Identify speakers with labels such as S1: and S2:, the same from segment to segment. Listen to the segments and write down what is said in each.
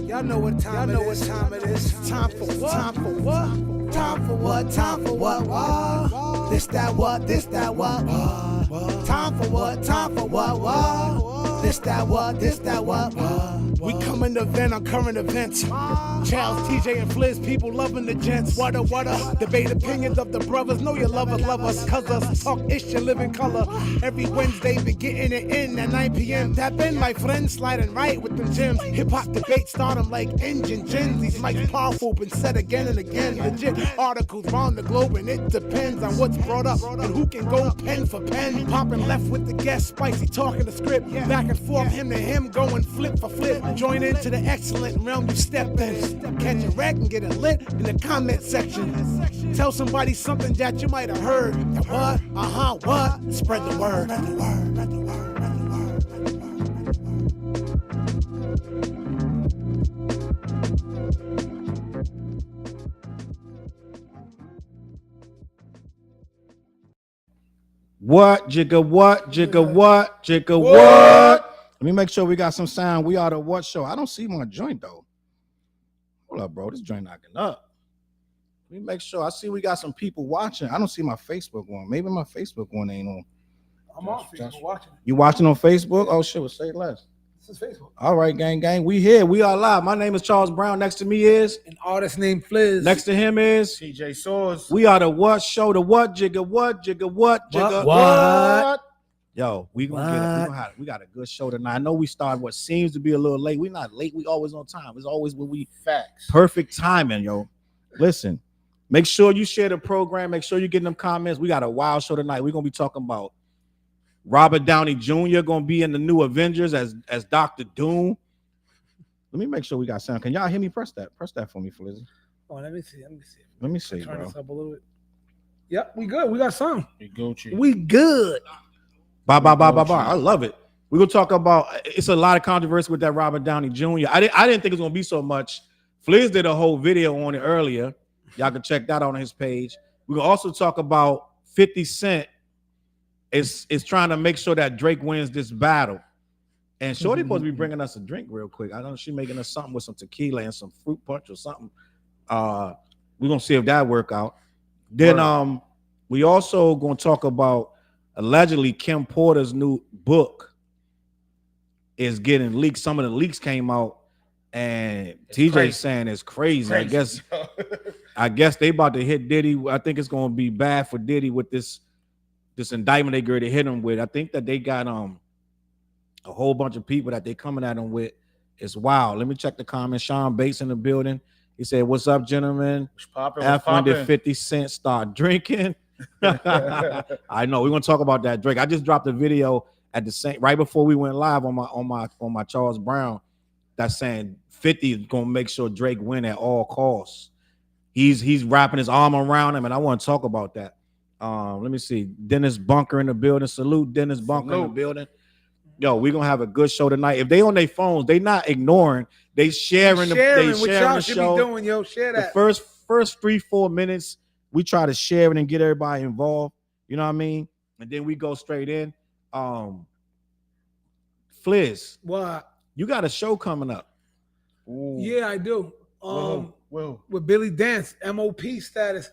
S1: Y'all know what time it is. Time for what? Time for what? Time for what? Time for what? This that what? This that what? Time for what? Time for what? This that what? This that what? We coming to vent on current events. Charles, TJ, and Fliz, people loving the gents. What debate opinions of the brothers. Know your lovers love us, cuz us talk ish and live in color. Every Wednesday, be getting it in at 9 p.m. Tap in, my friends, sliding right with them gems. Hip hop debate start them like engine gens. These mics powerful, been said again and again. Legit articles round the globe, and it depends on what's brought up and who can go pen for pen. Popping left with the guest, spicy talking the script. Back and forth, him to him, going flip for flip. Join into the excellent realm you step in. Catch a wreck and get it lit in the comment section. Tell somebody something that you might have heard. What? What? Spread the word.
S2: What? Jigga what? Jigga what? Jigga what? Let me make sure we got some sound. We are the what show. I don't see my joint though. Hold up, bro. This joint knocking up. Let me make sure. I see we got some people watching. I don't see my Facebook one. Maybe my Facebook one ain't on.
S1: I'm on Facebook watching.
S2: You watching on Facebook? Oh shit, well, say less.
S1: This is Facebook.
S2: All right, gang. We here. We are live. My name is Charles Brown. Next to me is
S1: An artist named Fliz.
S2: Next to him is
S3: TJ Source.
S2: We are the what show. The what? Jigga what? Jigga what? Jigga
S1: What?
S2: Yo, we got a good show tonight. I know we started what seems to be a little late. We're not late. We always on time. It's always when we
S3: Facts.
S2: Perfect timing, yo. Listen, make sure you share the program. Make sure you get them comments. We got a wild show tonight. We're gonna be talking about Robert Downey Jr. gonna be in the new Avengers as Dr. Doom. Let me make sure we got sound. Can y'all hear me? Press that for me, Flizzy.
S1: Oh, let me see.
S2: Let me see,
S1: Turn
S2: bro.
S1: this up a little bit. Yep, we good. We got some.
S3: Gucci.
S1: We good.
S2: Bye. I love it. We're gonna talk about. It's a lot of controversy with that Robert Downey Jr. I didn't think it was gonna be so much. Fliz did a whole video on it earlier. Y'all can check that out on his page. We're gonna also talk about 50 Cent is trying to make sure that Drake wins this battle. And Shorty supposed to be bringing us a drink real quick. I don't know, she making us something with some tequila and some fruit punch or something. We're gonna see if that work out. Then we also gonna talk about allegedly Kim Porter's new book is getting leaked. Some of the leaks came out, and TJ saying it's crazy. I guess they about to hit Diddy. I think it's gonna be bad for Diddy with this indictment they going to hit him with. I think that they got a whole bunch of people that they coming at him with. It's wild. Let me check the comments. Sean Bates in the building. He said, "What's up, gentlemen? After 50 Cent start drinking." I know we're gonna talk about that Drake. I just dropped a video at the same right before we went live on my Charles Brown that's saying 50 is gonna make sure Drake win at all costs. He's wrapping his arm around him, and I want to talk about that. Let me see. Dennis Bunker in the building. Salute Dennis Bunker in the building. Yo, we're gonna have a good show tonight. If they on their phones, they not ignoring, they sharing
S1: what y'all
S2: the
S1: should
S2: show.
S1: be doing, yo. Share that.
S2: The first 3-4 minutes, we try to share it and get everybody involved. You know what I mean? And then we go straight in. Fliz,
S1: What?
S2: you got a show coming up.
S3: Ooh.
S1: Yeah, I do.
S3: Well.
S1: With Billy Dance, MOP status.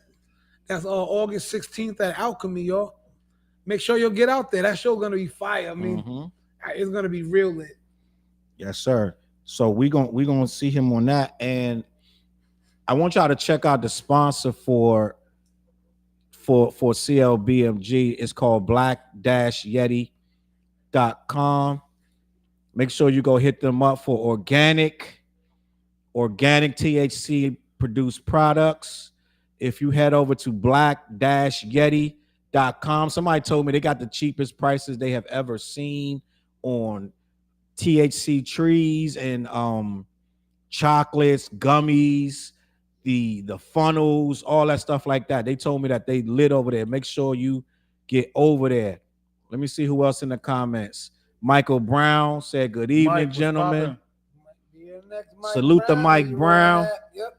S1: That's August 16th at Alchemy, y'all. Make sure you'll get out there. That show's gonna be fire. I mean, it's gonna be real lit.
S2: Yes, sir. So we gonna see him on that, and I want y'all to check out the sponsor for CLBMG. It's called black-yeti.com. Make sure you go hit them up for organic THC produced products. If you head over to black-yeti.com, somebody told me they got the cheapest prices they have ever seen on THC trees and chocolates, gummies, the funnels, all that stuff like that. They told me that they lit over there. Make sure you get over there. Let me see who else in the comments. Michael Brown said, "Good evening, gentlemen." Salute the Mike Brown.
S1: Yep.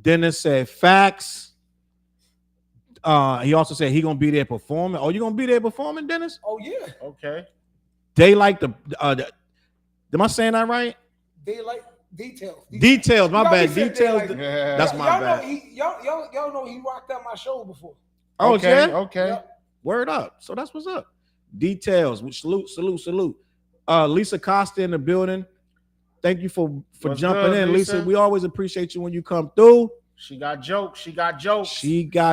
S2: Dennis said, "Facts." He also said he gonna be there performing. Oh, you gonna be there performing, Dennis?
S1: Oh yeah.
S3: Okay.
S2: They like am I saying that right?
S1: They like details.
S2: Details. My bad.
S1: He said
S2: Details.
S1: they like
S3: Yeah.
S2: That's my
S1: y'all
S2: bad.
S1: Know y'all know he rocked out my show before.
S2: Oh,
S3: okay.
S2: yeah?
S3: Okay.
S1: Yep.
S2: Word up. So that's what's up. Details. Salute. Lisa Costa in the building. Thank you for
S3: What's
S2: jumping
S3: good,
S2: in, Lisa.
S3: Lisa?
S2: We always appreciate you when you come through.
S3: She got jokes.
S2: She got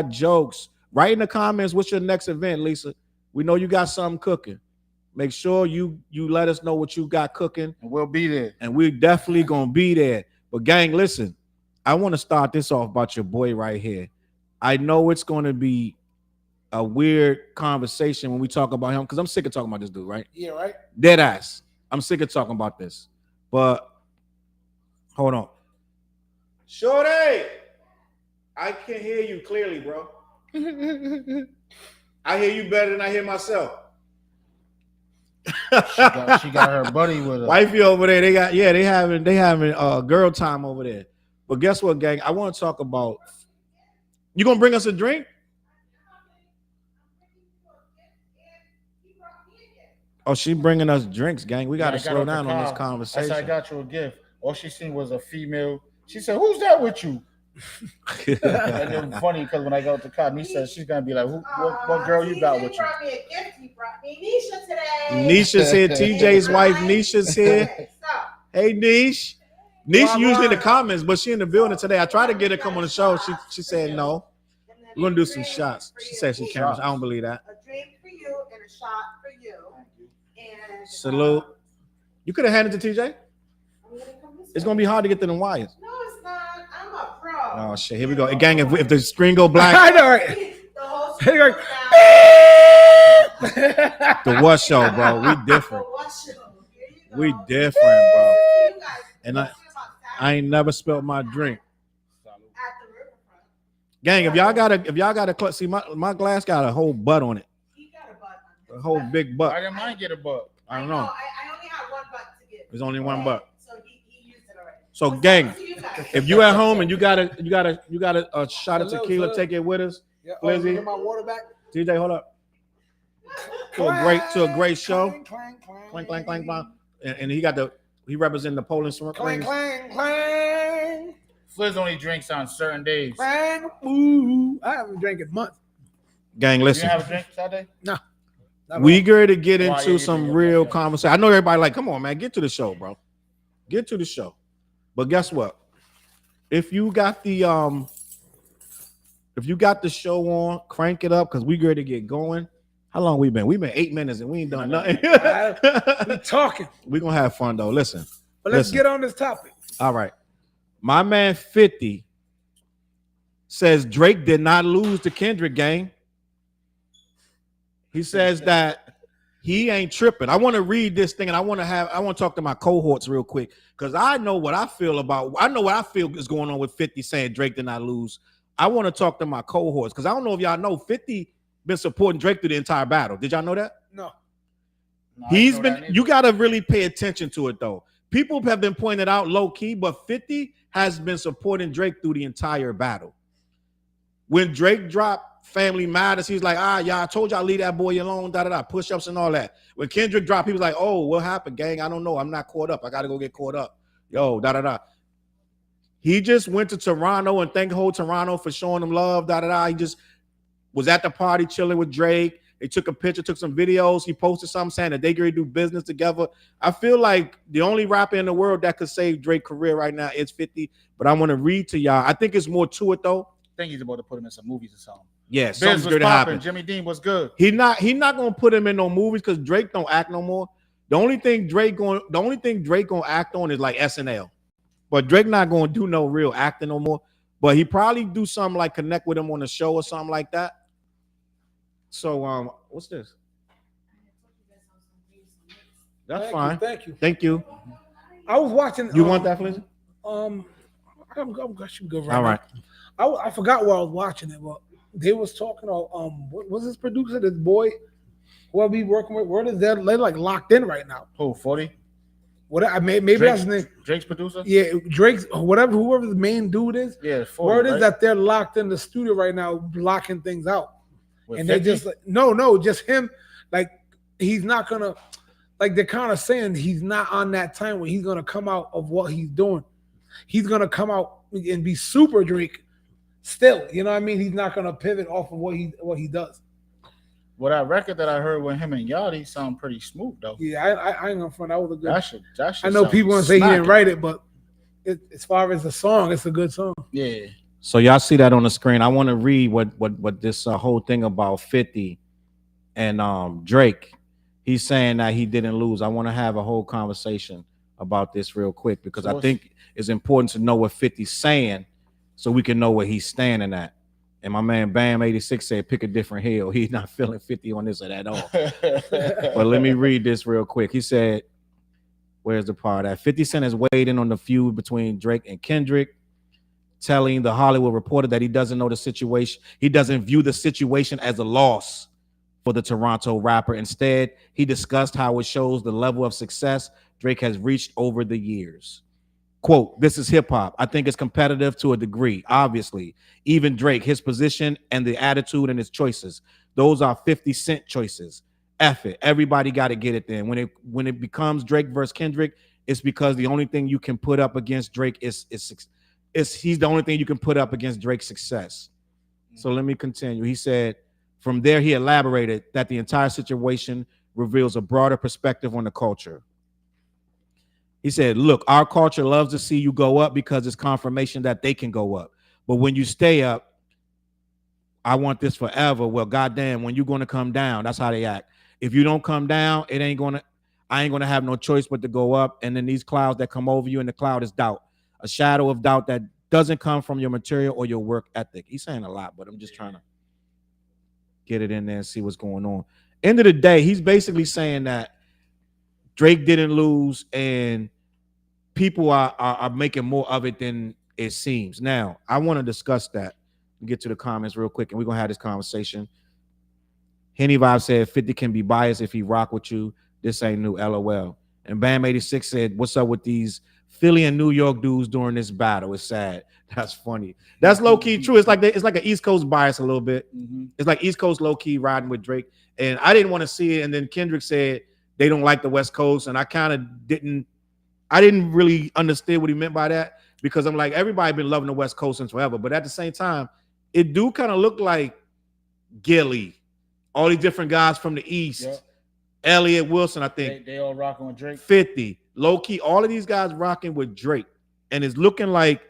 S2: jokes. Write in the comments what's your next event, Lisa. We know you got something cooking. Make sure you let us know what you got cooking.
S3: And we'll be there.
S2: And we're definitely gonna be there. But gang, listen, I want to start this off about your boy right here. I know it's gonna be a weird conversation when we talk about him because I'm sick of talking about this dude, right?
S1: Yeah, right.
S2: Dead ass. I'm sick of talking about this. But hold on. Shorty, I can hear you clearly, bro. I hear you better than I hear myself.
S3: She got her buddy with her.
S2: Wifey over there, they having girl time over there. But guess what, gang? I want to talk about. You gonna bring us a drink? Oh, she bringing us drinks, gang. We gotta slow down on this conversation.
S3: I said, I got you a gift. All she seen was a female. She said, "Who's that with you?" And it was funny because when I got to the car, Nisha said she's gonna be like, what girl you got with you?"
S4: Brought me a gift. He brought me Nisha today.
S2: Nisha's here. TJ's wife, Nisha's here. Hey, Nish. Nish usually in the comments, but she in the building today. I tried to get her to come on the show. She said no. We're gonna do some shots. She said she can't. I don't believe that.
S4: A drink for you and a shot for you. And
S2: Salute. You could have handed it to TJ. It's gonna be hard to get to them wires.
S4: No, it's not. I'm a pro.
S2: Oh shit! Here we go. Gang, if the screen go black,
S1: I know, right?
S4: The whole
S1: Hey, like,
S2: the what show, bro? We different. We different, bro. And I ain't never spilled my drink. Gang, if y'all got a see my glass got a whole butt on it. A whole big butt.
S3: I didn't mind get a butt.
S2: I don't know.
S4: I only have one butt to give.
S2: There's only one butt.
S4: So he used it already.
S2: So gang, if you at home and you got a shot of tequila, take it with us.
S1: Yeah,
S2: Lizzie.
S1: get my water back.
S2: TJ, hold up. To a great show.
S1: Clang,
S2: Clang, clang, clang, clang. And he representing the Poland swing.
S1: clang, clang, clang,
S3: Fliz only drinks on certain days.
S1: clang. Ooh, I haven't drank in months.
S2: Gang,
S3: You
S2: listen.
S3: have a drink Saturday?
S1: No.
S2: We going to get
S3: Why
S2: into
S3: you
S2: some
S3: doing
S2: real
S3: that?
S2: conversation. I know everybody like, come on, man, get to the show, bro. Get to the show. But guess what? If you got the show on, crank it up because we going to get going. How long we been? We've been 8 minutes and we ain't done nothing.
S1: We talking.
S2: We gonna have fun though. Listen.
S1: But let's
S2: Listen.
S1: get on this topic.
S2: All right. My man 50 says Drake did not lose to Kendrick, gang. He says that he ain't tripping. I want to read this thing and I want to talk to my cohorts real quick because I know what I feel is going on with 50 saying Drake did not lose. I want to talk to my cohorts because I don't know if y'all know 50 been supporting Drake through the entire battle. Did y'all know that?
S1: No.
S3: No, I
S2: He's
S3: know
S2: been,
S3: that
S2: you got to really pay attention to it though. People have been pointing out low key, but 50 has been supporting Drake through the entire battle. When Drake dropped Family Matters, he's like, y'all, I told y'all leave that boy alone, push-ups and all that. When Kendrick dropped, he was like, oh, what happened, gang? I don't know. I'm not caught up. I got to go get caught up. Yo, He just went to Toronto and thanked whole Toronto for showing him love, He just was at the party chilling with Drake. They took a picture, took some videos. He posted something saying that they going to do business together. I feel like the only rapper in the world that could save Drake's career right now is 50. But I want to read to y'all. I think it's more to it though.
S3: I think he's about to put him in some movies or something.
S2: Yeah,
S3: Biz
S2: something's
S3: was
S2: going to
S3: popping.
S2: happen.
S3: Jimmy Dean was good.
S2: He not going to put him in no movies because Drake don't act no more. The only thing Drake going to act on is like SNL. But Drake not going to do no real acting no more. But he probably do something like connect with him on the show or something like that. So what's this? That's fine. Thank you.
S1: I was watching.
S2: You want that, Felicity?
S1: I'm should go right.
S2: All right.
S1: Now. I forgot where I was watching it, but they was talking about what was his producer, this boy, who I be working with. Where is that? They're like locked in right now.
S3: Who, 40?
S1: Maybe that's
S3: Drake's producer.
S1: Yeah, Drake's whoever the main dude is.
S3: Yeah, 40,
S1: word is
S3: right?
S1: that they're locked in the studio right now, blocking things out,
S3: With
S1: and
S3: 50?
S1: they just no, just him. Like he's not gonna. Like they're kind of saying he's not on that time where he's gonna come out of what he's doing. He's gonna come out and be super Drake. Still, you know what I mean? He's not gonna pivot off of what he does.
S3: Well, that record that I heard with him and Yachty sound pretty smooth though.
S1: Yeah, I ain't gonna front. That was a good.
S3: That should
S1: I know people gonna say
S3: smacking.
S1: he didn't write it, but as far as the song, it's a good song.
S3: Yeah.
S2: So y'all see that on the screen. I want to read what this whole thing about 50 and Drake. He's saying that he didn't lose. I want to have a whole conversation about this real quick because I think it's important to know what 50's saying so we can know where he's standing at. And my man Bam 86 said, pick a different hill. He's not feeling 50 on this at all. But let me read this real quick. He said, where's the part at? 50 Cent has weighed in on the feud between Drake and Kendrick, telling the Hollywood Reporter that he doesn't know the situation. He doesn't view the situation as a loss for the Toronto rapper. Instead, he discussed how it shows the level of success Drake has reached over the years. Quote, this is hip hop. I think it's competitive to a degree, obviously. Even Drake, his position and the attitude and his choices. Those are 50 Cent choices. F it. Everybody got to get it then. When it becomes Drake versus Kendrick, it's because the only thing you can put up against Drake is he's the only thing you can put up against Drake's success. So let me continue. He said, from there, he elaborated that the entire situation reveals a broader perspective on the culture. He said, look, our culture loves to see you go up because it's confirmation that they can go up. But when you stay up, I want this forever. Well, goddamn, when you're going to come down, that's how they act. If you don't come down, I ain't going to have no choice but to go up. And then these clouds that come over you, and the cloud is doubt, a shadow of doubt that doesn't come from your material or your work ethic. He's saying a lot, but I'm just trying to get it in there and see what's going on. End of the day, he's basically saying that Drake didn't lose and people are making more of it than it seems. Now, I want to discuss that and get to the comments real quick, and we're going to have this conversation. Henny Vibe said 50 can be biased if he rock with you. This ain't new, LOL. And Bam 86 said, what's up with these Philly and New York dudes during this battle? It's sad. That's funny. That's low-key true. It's like an East Coast bias a little bit. Mm-hmm. It's like East Coast low-key riding with Drake. And I didn't want to see it. And then Kendrick said they don't like the West Coast. And I kind of didn't really understand what he meant by that, because I'm like, everybody been loving the West Coast since forever. But at the same time, it do kind of look like Gilly, all these different guys from the East. Yep. Elliott Wilson, I think.
S3: They all rocking with Drake.
S2: 50. Low-key, all of these guys rocking with Drake. And it's looking like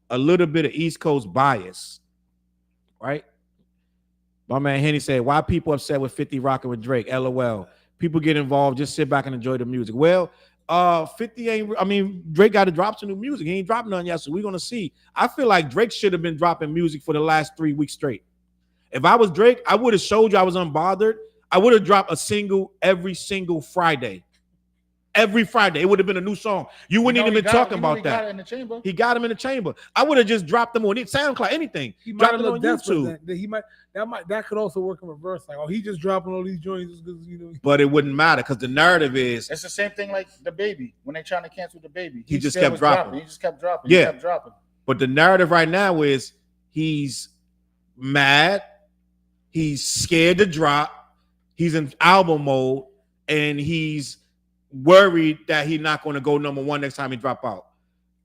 S2: a little bit of East Coast bias. Right? My man Henny said, why people upset with 50 rocking with Drake? LOL. People get involved, just sit back and enjoy the music. Well, 50 ain't, I mean, Drake got to drop some new music. He ain't dropping none yet, so we're going to see. I feel like Drake should have been dropping music for the last 3 weeks straight. If I was Drake, I would have showed you I was unbothered. I would have dropped a single every single Friday. Every Friday, it would have been a new song. You wouldn't even been talking about that.
S3: Got it in the chamber.
S2: He got him in the chamber. I would have just dropped them on SoundCloud, anything.
S1: He
S2: dropped
S1: might
S2: them on YouTube.
S1: That could also work in reverse. Like, oh, he just dropping all these joints because
S2: But it wouldn't matter because the narrative is
S3: it's the same thing like the baby when they trying to cancel the baby.
S2: He just kept dropping.
S3: He just kept dropping.
S2: Yeah.
S3: He kept dropping.
S2: But the narrative right now is he's mad, he's scared to drop, he's in album mode, and he's worried that he's not going to go number one next time he drop out.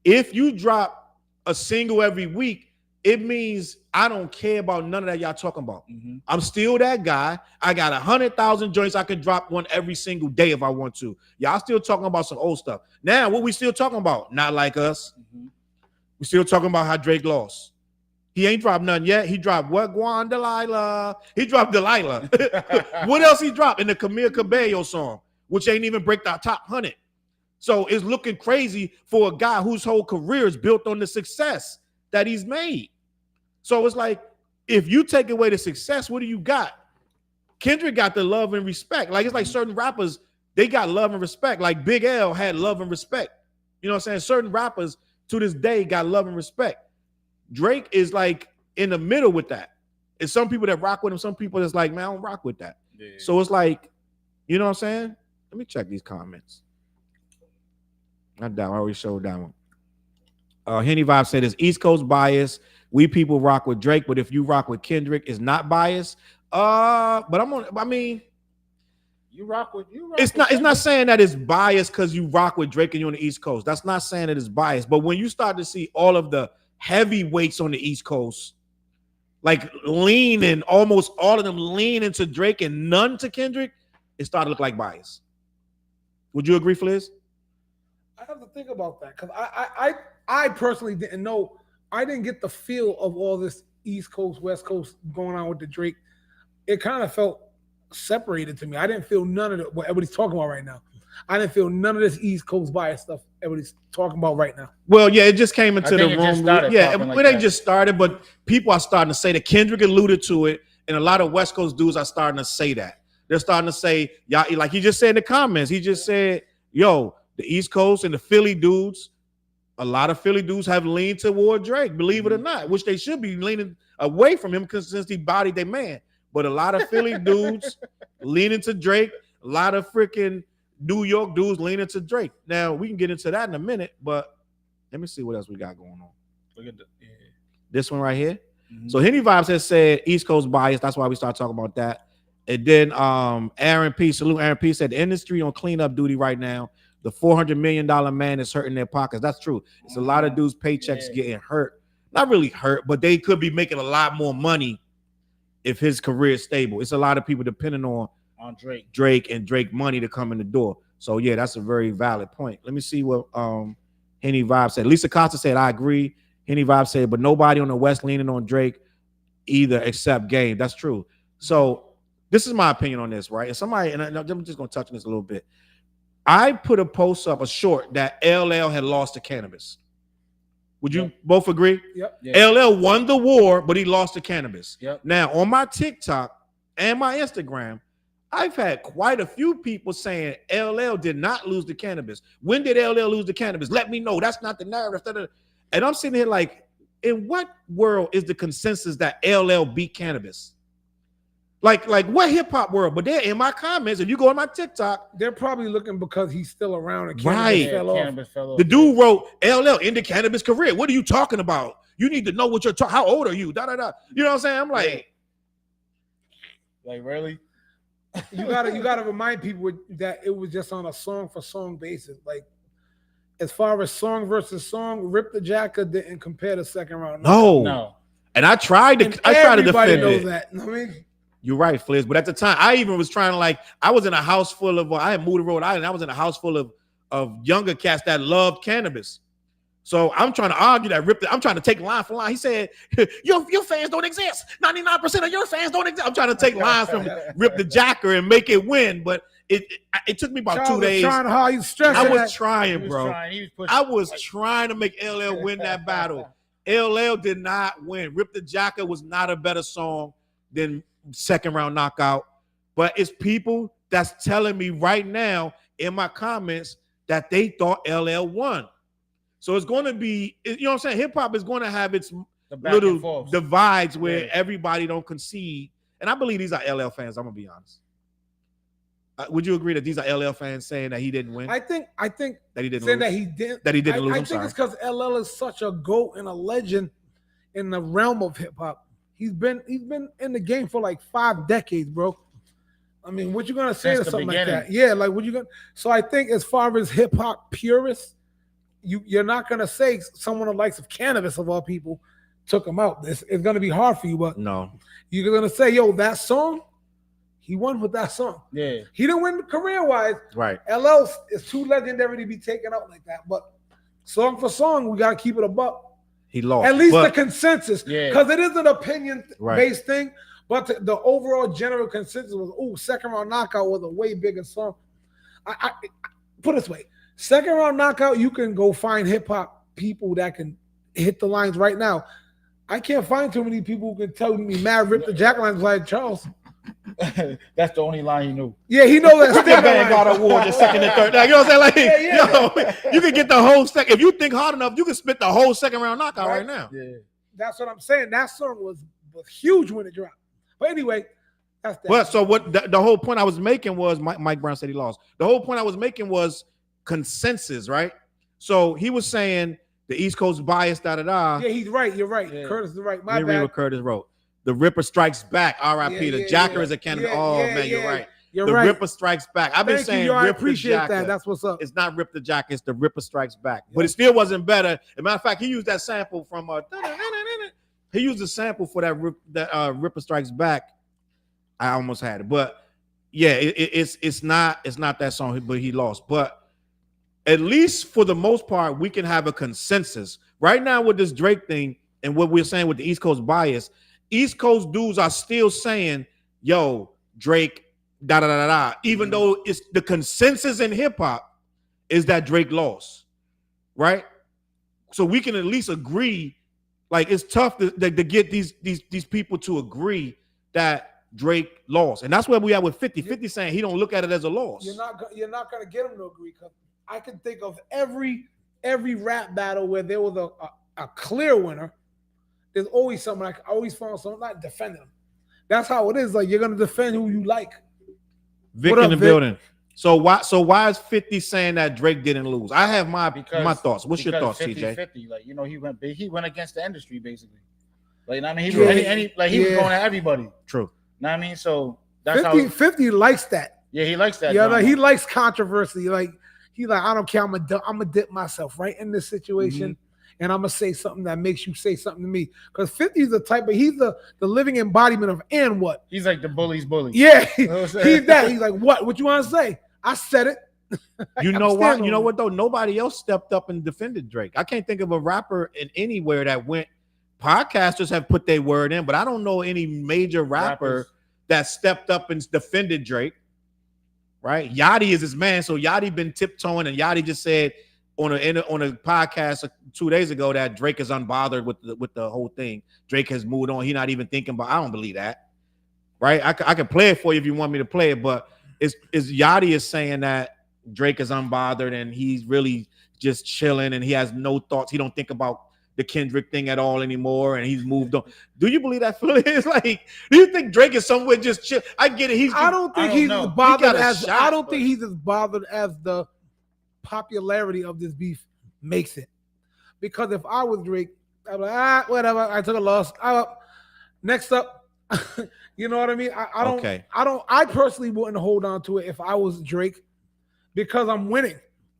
S2: If you drop a single every week, it means I don't care about none of that y'all talking about. Mm-hmm. I'm still that guy. I got 100,000 joints. I can drop one every single day if I want to. Y'all still talking about some old stuff. Now, what we still talking about? Not Like Us. Mm-hmm. We still talking about how Drake lost. He ain't dropped none yet. He dropped what? Guan Delilah. He dropped Delilah. What else he dropped? In the Camille Cabello song, which ain't even break the top 100. So it's looking crazy for a guy whose whole career is built on the success that he's made. So it's like, if you take away the success, what do you got? Kendrick got the love and respect. Like, it's like certain rappers, they got love and respect. Like Big L had love and respect. You know what I'm saying? Certain rappers to this day got love and respect. Drake is like in the middle with that. It's some people that rock with him, some people that's like, man, I don't rock with that. Yeah. So it's like, you know what I'm saying? Let me check these comments. Not that one. I already showed that one. Henny Vibe said it's East Coast bias. We people rock with Drake, but if you rock with Kendrick, it's not bias. But I mean,
S3: you rock with you.
S2: It's not saying that it's biased because you rock with Drake and you're on the East Coast. That's not saying that it's biased. But when you start to see all of the heavyweights on the East Coast, like leaning, almost all of them lean into Drake and none to Kendrick, it started to look like bias. Would you agree, Fliz?
S5: I have to think about that because I personally didn't know. I didn't get the feel of all this East Coast, West Coast going on with the Drake. It kind of felt separated to me. I didn't feel none of what everybody's talking about right now. I didn't feel none of this East Coast bias stuff everybody's talking about right now.
S2: Well, yeah, it just came into the room. Yeah,
S3: it
S2: ain't just started, but people are starting to say that Kendrick alluded to it, and a lot of West Coast dudes are starting to say that. They're starting to say, y'all, like he just said in the comments, he just said, yo, the East Coast and the Philly dudes, a lot of Philly dudes have leaned toward Drake, believe it or not, which they should be leaning away from him because since he bodied their man. But a lot of Philly dudes leaning to Drake, a lot of freaking New York dudes leaning to Drake. Now, we can get into that in a minute, but let me see what else we got going on.
S3: Look at
S2: this one right here. Mm-hmm. So Henny Vibes has said East Coast bias. That's why we start talking about that. And then Aaron P, salute Aaron P, said the industry on cleanup duty right now. The $400 million man is hurting their pockets. That's true. It's a lot of dudes' paychecks getting hurt. Not really hurt, but they could be making a lot more money if his career is stable. It's a lot of people depending on Drake and Drake money to come in the door. So yeah, that's a very valid point. Let me see what Henny Vibe said. Lisa Costa said, I agree. Henny Vibe said, but nobody on the West leaning on Drake either except Game. That's true. So this is my opinion on this, right? And I'm just gonna touch on this a little bit. I put a post up, a short, that LL had lost to cannabis. Would you both agree?
S5: Yep.
S3: Yeah.
S2: LL won the war, but he lost to cannabis.
S3: Yep.
S2: Now, on my TikTok and my Instagram, I've had quite a few people saying LL did not lose to cannabis. When did LL lose to cannabis? Let me know. That's not the narrative. And I'm sitting here like, in what world is the consensus that LL beat cannabis? Like what hip hop world? But they're in my comments. If you go on my TikTok,
S5: they're probably looking because he's still around and cannabis fell off.
S2: The dude wrote LL ended cannabis career. What are you talking about? You need to know what you're talking. How old are you? Da da da. You know what I'm saying? I'm like
S3: really?
S5: You gotta remind people that it was just on a song for song basis. Like as far as song versus song, Rip the Jacker didn't compare the second round.
S2: No. And I tried to defend
S5: knows
S2: it.
S5: That. You know what I mean?
S2: You're right, Fliz. But at the time, I even was trying to I was in a house full of, I had moved to Rhode Island. I was in a house full of younger cats that loved cannabis. So I'm trying to argue that I'm trying to take line for line. He said, your fans don't exist. 99% of your fans don't exist. I'm trying to take lines from Rip the Jacker and make it win. But it took me about 2 days.
S5: I
S2: was trying, bro. I was trying to make LL win that battle. LL did not win. Rip the Jacker was not a better song than Second Round Knockout, but it's people that's telling me right now in my comments that they thought LL won. So it's going to be, you know what I'm saying? Hip hop is going to have its little divides where everybody don't concede. And I believe these are LL fans. I'm gonna be honest. Would you agree that these are LL fans saying that he didn't win?
S5: I think
S2: that he didn't
S5: saying
S2: lose.
S5: That he didn't
S2: lose.
S5: I think it's because LL is such a GOAT and a legend in the realm of hip hop. He's been in the game for like 5 decades, bro. I mean, what you gonna say to something like that? Yeah, like what you gonna? So I think as far as hip hop purists, you're not gonna say someone the likes of cannabis of all people took him out. It's gonna be hard for you, but
S2: no,
S5: you're gonna say, yo, that song, he won with that song.
S3: Yeah,
S5: he didn't win career wise.
S2: Right.
S5: LL is too legendary to be taken out like that. But song for song, we gotta keep it a buck.
S2: He lost.
S5: At least the consensus, because it is an opinion-based thing. But the overall general consensus was, Second Round Knockout was a way bigger song. I put it this way: Second Round Knockout, you can go find hip hop people that can hit the lines right now. I can't find too many people who can tell me mad Rip the Jack lines like Charles.
S3: That's the only line he knew.
S5: Yeah, he knows that.
S2: Still got award the second and third. Like, you know what I'm saying? Like, yo, you can get the whole second. If you think hard enough, you can spit the whole Second Round Knockout right now.
S5: Yeah, that's what I'm saying. That song was huge when it dropped. But anyway, that's that.
S2: Well, so what the whole point I was making was Mike Brown said he lost. The whole point I was making was consensus, right? So he was saying the East Coast bias, da da da.
S5: Yeah, he's right. You're right.
S3: Yeah.
S5: Curtis is right.
S2: Let me read what Curtis wrote. The Ripper strikes back. R.I.P. The Jacker is a candidate. You're right.
S5: You're
S2: the
S5: right.
S2: Ripper strikes back. I've been saying
S5: I
S2: Rip
S5: appreciate
S2: the Jacker.
S5: that. That's what's up.
S2: It's not Rip the Jacker. It's the Ripper strikes back. But it still wasn't better. As a matter of fact, he used that sample from he used a sample for that Ripper strikes back. I almost had it, but yeah, it's not that song. But he lost. But at least for the most part, we can have a consensus right now with this Drake thing and what we're saying with the East Coast bias. East Coast dudes are still saying, "Yo, Drake." Da da da da. Even though it's the consensus in hip hop is that Drake lost, right? So we can at least agree. Like it's tough to get these people to agree that Drake lost, and that's where we are with 50. 50 saying he don't look at it as a loss.
S5: You're not gonna get him to agree because I can think of every rap battle where there was a clear winner. There's always something I always found something not defending him. That's how it is. Like you're gonna defend who you like.
S2: Vic in the building. So why is 50 saying that Drake didn't lose? I have my thoughts. What's your thoughts,
S3: 50,
S2: TJ?
S3: 50, like he went against the industry basically. Like I mean, he was going at everybody.
S2: True.
S3: Know what I mean? So that's
S5: 50 likes that.
S3: Yeah, he likes that.
S5: Yeah, like, he likes controversy. Like he I don't care. I'm gonna dip myself right in this situation. And I'm gonna say something that makes you say something to me. Because 50 is the type of he's the living embodiment of and what?
S3: He's like the bully's bully.
S5: Yeah, he's that. He's like, what you want to say? I said it.
S2: You know what? You know what though? Nobody else stepped up and defended Drake. I can't think of a rapper in anywhere that went. Podcasters have put their word in, but I don't know any major rapper that stepped up and defended Drake. Right? Yachty is his man, so Yachty been tiptoeing, and Yachty just said on a podcast 2 days ago that Drake is unbothered with the whole thing. Drake has moved on. He's not even thinking about. I don't believe that. Right? I can play it for you if you want me to play it, but it's Yachty is saying that Drake is unbothered and he's really just chilling and he has no thoughts. He don't think about the Kendrick thing at all anymore, and he's moved on. Do you believe that, Phil? It's like, do you think Drake is somewhere just chill? I get it. I don't think he's as bothered as
S5: the popularity of this beef makes it. Because if I was Drake, I'd be like, whatever. I took a loss. Next up, you know what I mean? I personally wouldn't hold on to it if I was Drake because I'm winning.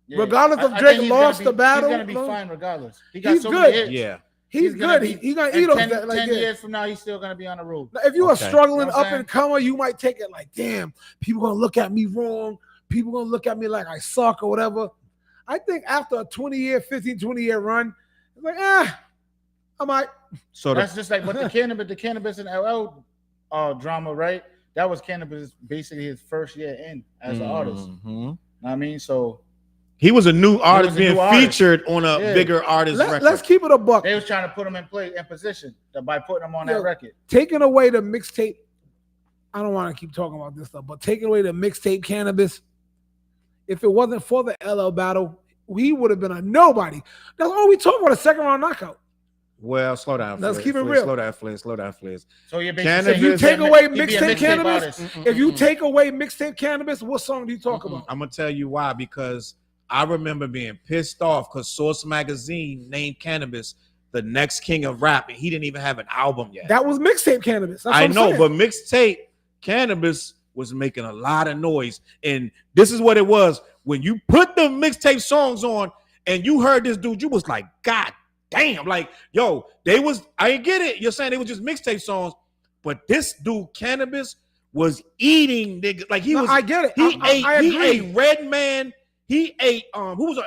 S5: Yeah. Regardless of Drake lost the battle,
S3: he's gonna be fine regardless. He's so many hits.
S2: Yeah,
S5: he's good. He's gonna eat
S3: 10 years from now, he's still gonna be on the road.
S5: Now, if you are struggling up and comer, you might take it like, damn, people gonna look at me wrong. People gonna look at me like I suck or whatever. I think after a 20-year run, it's like, I might.
S3: So that's just like, but the cannabis and LL drama, right? That was Cannabis basically his first year in as an artist. I mean, so
S2: he was a new artist being featured on a bigger artist record.
S5: Let's keep it a buck.
S3: They was trying to put him in position by putting him on that record.
S5: Taking away the mixtape, I don't want to keep talking about this stuff, but taking away the mixtape Cannabis, if it wasn't for the LL battle, he would have been a nobody. That's all we talk about, a second round knockout.
S2: Well, slow down.
S5: Let's keep it real.
S2: Slow down, Fliz.
S3: So you're
S5: if you take away mixtape Cannabis, if you take away mixtape Cannabis, what song do you talk about?
S2: I'm gonna tell you why. Because I remember being pissed off because Source Magazine named Cannabis the next king of rap, and he didn't even have an album yet.
S5: That was mixtape Cannabis.
S2: I know, but mixtape Cannabis was making a lot of noise, and this is what it was. When you put the mixtape songs on, and you heard this dude, you was like, God damn, like, yo, I get it. You're saying they were just mixtape songs, but this dude, Cannabis, was eating niggas. Like
S5: I get it.
S2: He ate Redman. He ate who was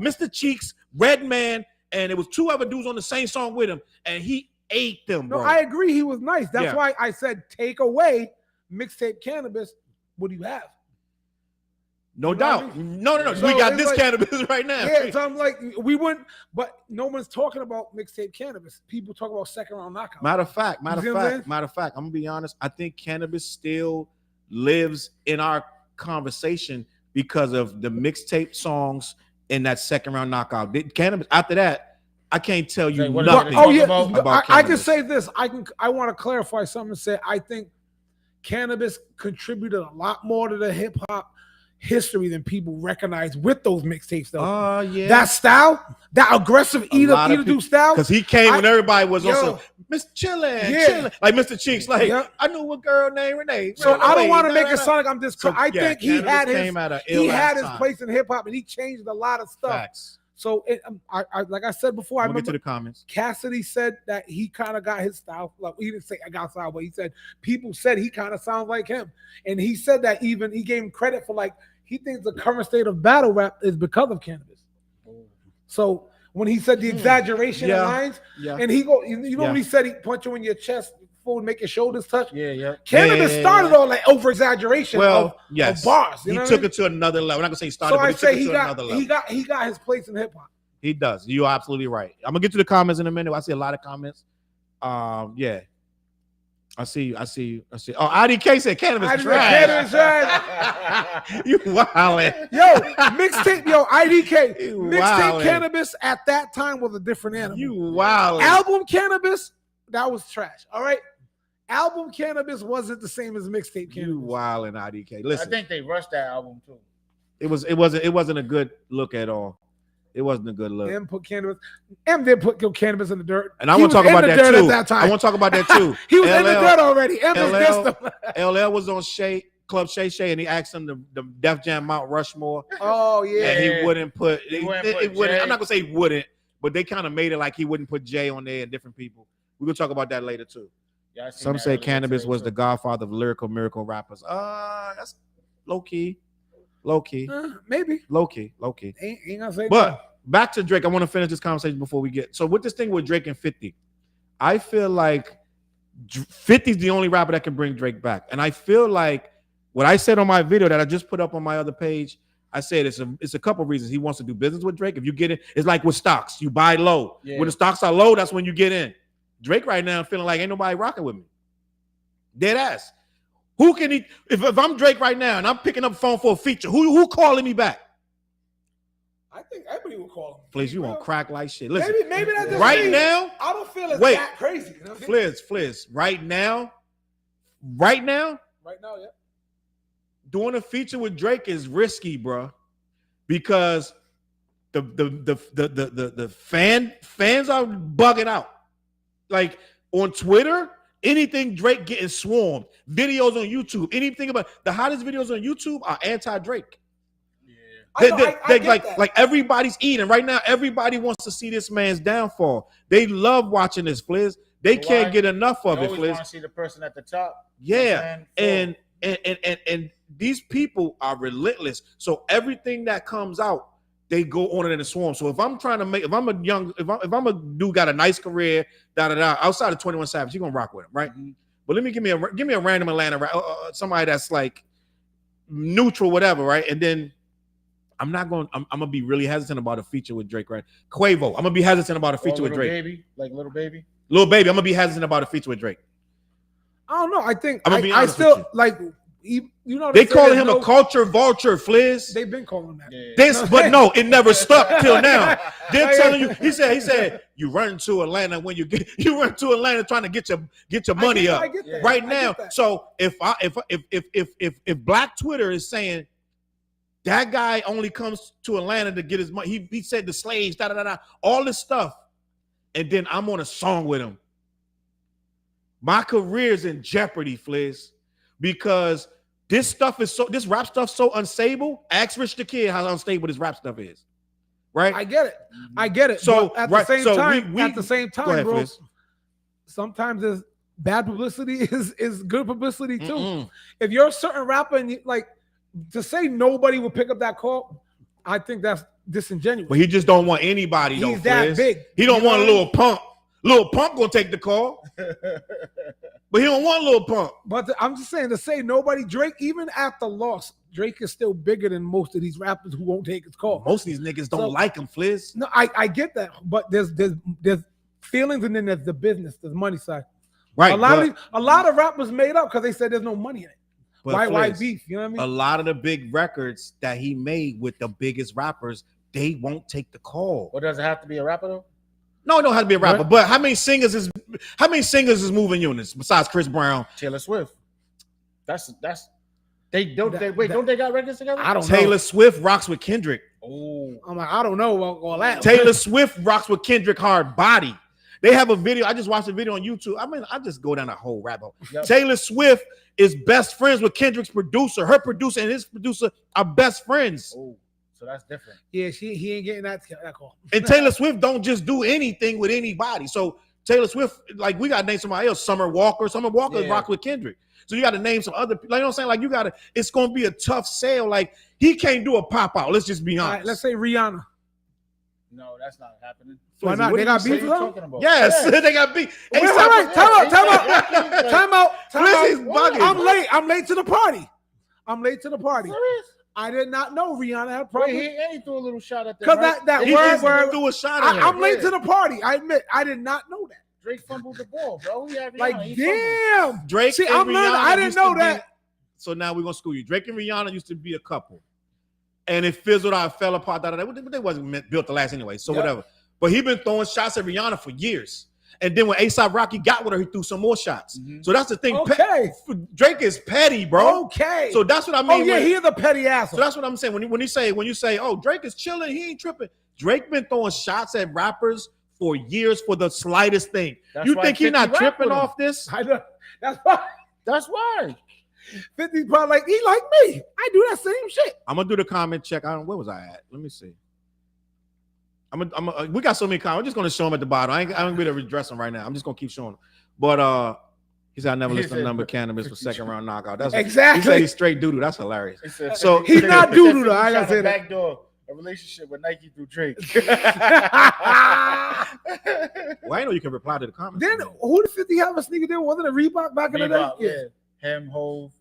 S2: Mr. Cheeks, Redman, and it was two other dudes on the same song with him, and he ate them.
S5: No,
S2: bro.
S5: I agree. He was nice. That's why I said take away mixtape Cannabis. What do you have?
S2: No doubt. I mean? No. So we got this Cannabis right now.
S5: Yeah, so I'm like, we wouldn't, but no one's talking about mixtape Cannabis. People talk about second round knockout.
S2: Matter of fact, I'm gonna be honest. I think Cannabis still lives in our conversation because of the mixtape songs in that second round knockout. Cannabis. After that, I can't tell you nothing. About
S5: I can say this. I want to clarify something and say I think Cannabis contributed a lot more to the hip hop. history than people recognize with those mixtapes though.
S2: Oh yeah.
S5: That style, that aggressive eater do style.
S2: Because he came when everybody was also Mr. Chillin',
S5: Yeah.
S2: chillin'. Like Mr. Cheeks, like
S5: Yeah.
S2: I knew a girl named Renee.
S5: So I don't want to make it sound like I'm just.
S2: So,
S5: I think he had his
S2: time.
S5: place in hip hop, and he changed a lot of stuff.
S2: Facts.
S5: So I like I said before, I
S2: We'll get
S5: remember
S2: to the comments.
S5: Cassidy said that he kind of got his style. Like he didn't say I got style, but he said people said he kind of sounds like him, and he said that even he gave him credit for like he thinks the current state of battle rap is because of cannabis. So when he said the exaggeration in lines, and he go, you know when he said he punch you in your chest before make your shoulders touch. Cannabis started all like over exaggeration of bars.
S2: He took it to another level. I'm not gonna say he started, but he took it to another level.
S5: He got his place in hip hop.
S2: He does. You're absolutely right. I'm gonna get to the comments in a minute. I see a lot of comments. Yeah. I see. Oh, IDK said cannabis trash. You wildin'.
S5: Yo, mixtape, IDK. Mixtape cannabis at that time was a different animal.
S2: You wildin'.
S5: Album cannabis, that was trash. All right. Album cannabis wasn't the same as mixtape cannabis.
S2: You wildin', IDK. Listen.
S3: I think they rushed that album too.
S2: It wasn't a good look at all. It wasn't a good look.
S5: M did put cannabis in the dirt.
S2: And I want to talk about that too. I want to talk about that too.
S5: He was in the dirt already.
S2: LL was on Club Shay Shay, and he asked him the Def Jam Mount Rushmore.
S5: Oh yeah.
S2: And he wouldn't put. I'm not gonna say he wouldn't, but they kind of made it like he wouldn't put Jay on there and different people. We're gonna talk about that later too. Yeah, some say cannabis was the godfather of lyrical miracle rappers. That's low key.
S5: Maybe.
S2: Low key.
S5: Ain't gonna say
S2: but back to Drake. I want to finish this conversation before we get. So with this thing with Drake and 50, I feel like 50's the only rapper that can bring Drake back. And I feel like what I said on my video that I just put up on my other page, I said it's a couple reasons. He wants to do business with Drake. If you get it, it's like with stocks. You buy low. Yeah. When the stocks are low, that's when you get in. Drake right now feeling like ain't nobody rocking with me. Dead ass. Who can he? If I'm Drake right now and I'm picking up the phone for a feature, who calling me back?
S5: I think everybody will call him.
S2: Fliz, you won't crack like shit. Listen,
S5: maybe that's just
S2: right now.
S5: I don't feel it's that crazy. You know
S2: Fliz, right now,
S5: yeah.
S2: Doing a feature with Drake is risky, bro, because the fans are bugging out. Like on Twitter. Anything Drake getting swarmed, videos on YouTube, anything about the hottest videos on YouTube are anti-Drake. Yeah, like everybody's eating right now. Everybody wants to see this man's downfall. They love watching this, Fliz. They can't get enough of it, Fliz.
S3: Want to see the person at the top.
S2: Yeah, and these people are relentless. So everything that comes out, they go on it in a swarm. So if I'm a dude got a nice career, outside of 21 Savage, you're gonna rock with him, right? Mm-hmm. But give me a random Atlanta, somebody that's like neutral, whatever, right? And then I'm gonna be really hesitant about a feature with Drake, right? Quavo, I'm gonna be hesitant about a feature with Drake.
S3: Little baby,
S2: I'm gonna be hesitant about a feature with Drake.
S5: I don't know. I think I still like. You know
S2: they calling him a culture vulture, Fliz.
S5: They've been calling that.
S2: But no, it never stuck till now. They're telling you. He said you run to Atlanta when you run to Atlanta trying to get your money up right now. So if Black Twitter is saying that guy only comes to Atlanta to get his money, he said the slaves, all this stuff, and then I'm on a song with him. My career's in jeopardy, Fliz, because this rap stuff so unstable. Ask Rich the Kid how unstable this rap stuff is. Right?
S5: I get it. So at the same time,
S2: ahead,
S5: bro,
S2: Fliz.
S5: sometimes there's bad publicity is good publicity too. Mm-mm. If you're a certain rapper and to say nobody will pick up that call, I think that's disingenuous.
S2: But he just don't want anybody.
S5: He's that big.
S2: He don't want a Lil Pump. Lil Pump gonna take the call. But he don't want Lil Pump.
S5: But I'm just saying, to say nobody, Drake, even after loss, Drake is still bigger than most of these rappers who won't take his call.
S2: Most of these niggas don't like him, Fliz.
S5: No, I get that, but there's feelings, and then there's the business, there's money side.
S2: Right.
S5: A lot of rappers made up because they said there's no money in it. Why beef? You know what I mean?
S2: A lot of the big records that he made with the biggest rappers, they won't take the call.
S3: Well, does it have to be a rapper though?
S2: No, it don't have to be a rapper. Right. But how many singers is moving units besides Chris Brown?
S3: Taylor Swift. That's Don't they got records together?
S5: I don't know.
S2: Taylor Swift rocks with Kendrick.
S3: Oh,
S5: I'm like, I don't know about all that.
S2: Taylor Swift rocks with Kendrick hard body. They have a video. I just watched a video on YouTube. I mean, I just go down a whole rabbit hole. Yep. Taylor Swift is best friends with Kendrick's producer. Her producer and his producer are best friends.
S3: Oh, so that's different.
S5: Yeah, he ain't getting that call.
S2: And Taylor Swift don't just do anything with anybody. So Taylor Swift, like we got to name somebody else. Summer Walker rock with Kendrick. So you got to name some other people. Like, you know what I'm saying? Like you got to. It's going to be a tough sale. Like he can't do a pop out. Let's just be honest.
S5: All right, let's say Rihanna.
S3: No, that's not happening.
S5: Why not? They got beef with them?
S2: Yes, they got beef.
S5: Wait, time out. I'm late to the party. I did not know Rihanna had problems.
S3: He threw a little shot at them.
S5: Because that word
S2: threw a shot at
S5: I'm late to the party. I admit, I did not know that.
S3: Drake fumbled the ball, bro.
S5: Like, damn.
S2: Drake.
S5: See, I'm learning. I didn't know that.
S2: So now we're gonna school you. Drake and Rihanna used to be a couple, and it fizzled out, fell apart. They wasn't built to last anyway. So whatever. But he been throwing shots at Rihanna for years. And then when A$AP Rocky got with her, he threw some more shots. Mm-hmm. So that's the thing.
S5: Okay.
S2: Drake is petty, bro.
S5: Okay.
S2: So that's what I mean.
S5: Oh yeah, he is a petty asshole.
S2: So that's what I'm saying. When you say, oh, Drake is chilling, he ain't tripping. Drake been throwing shots at rappers for years for the slightest thing. That's you think he's not tripping off this?
S5: I know. That's why. 50's probably like, he like me. I do that same shit.
S2: I'm gonna do the comment check. Where was I at? Let me see. We got so many comments. I'm just gonna show them at the bottom. I ain't gonna be able to redress them right now. I'm just gonna keep showing them. But he said I never listened to Number Cannabis for second round knockout. That's
S5: exactly.
S2: He said he's straight doo-doo. That's hilarious.
S5: So he's not doo-doo though. I gotta say that.
S3: Backdoor a relationship with Nike through Drake.
S2: Well, I know you can reply to the comments.
S5: Then who did 50 have a sneaker deal? Wasn't it Reebok back in the day?
S3: Yeah. Him, Hove.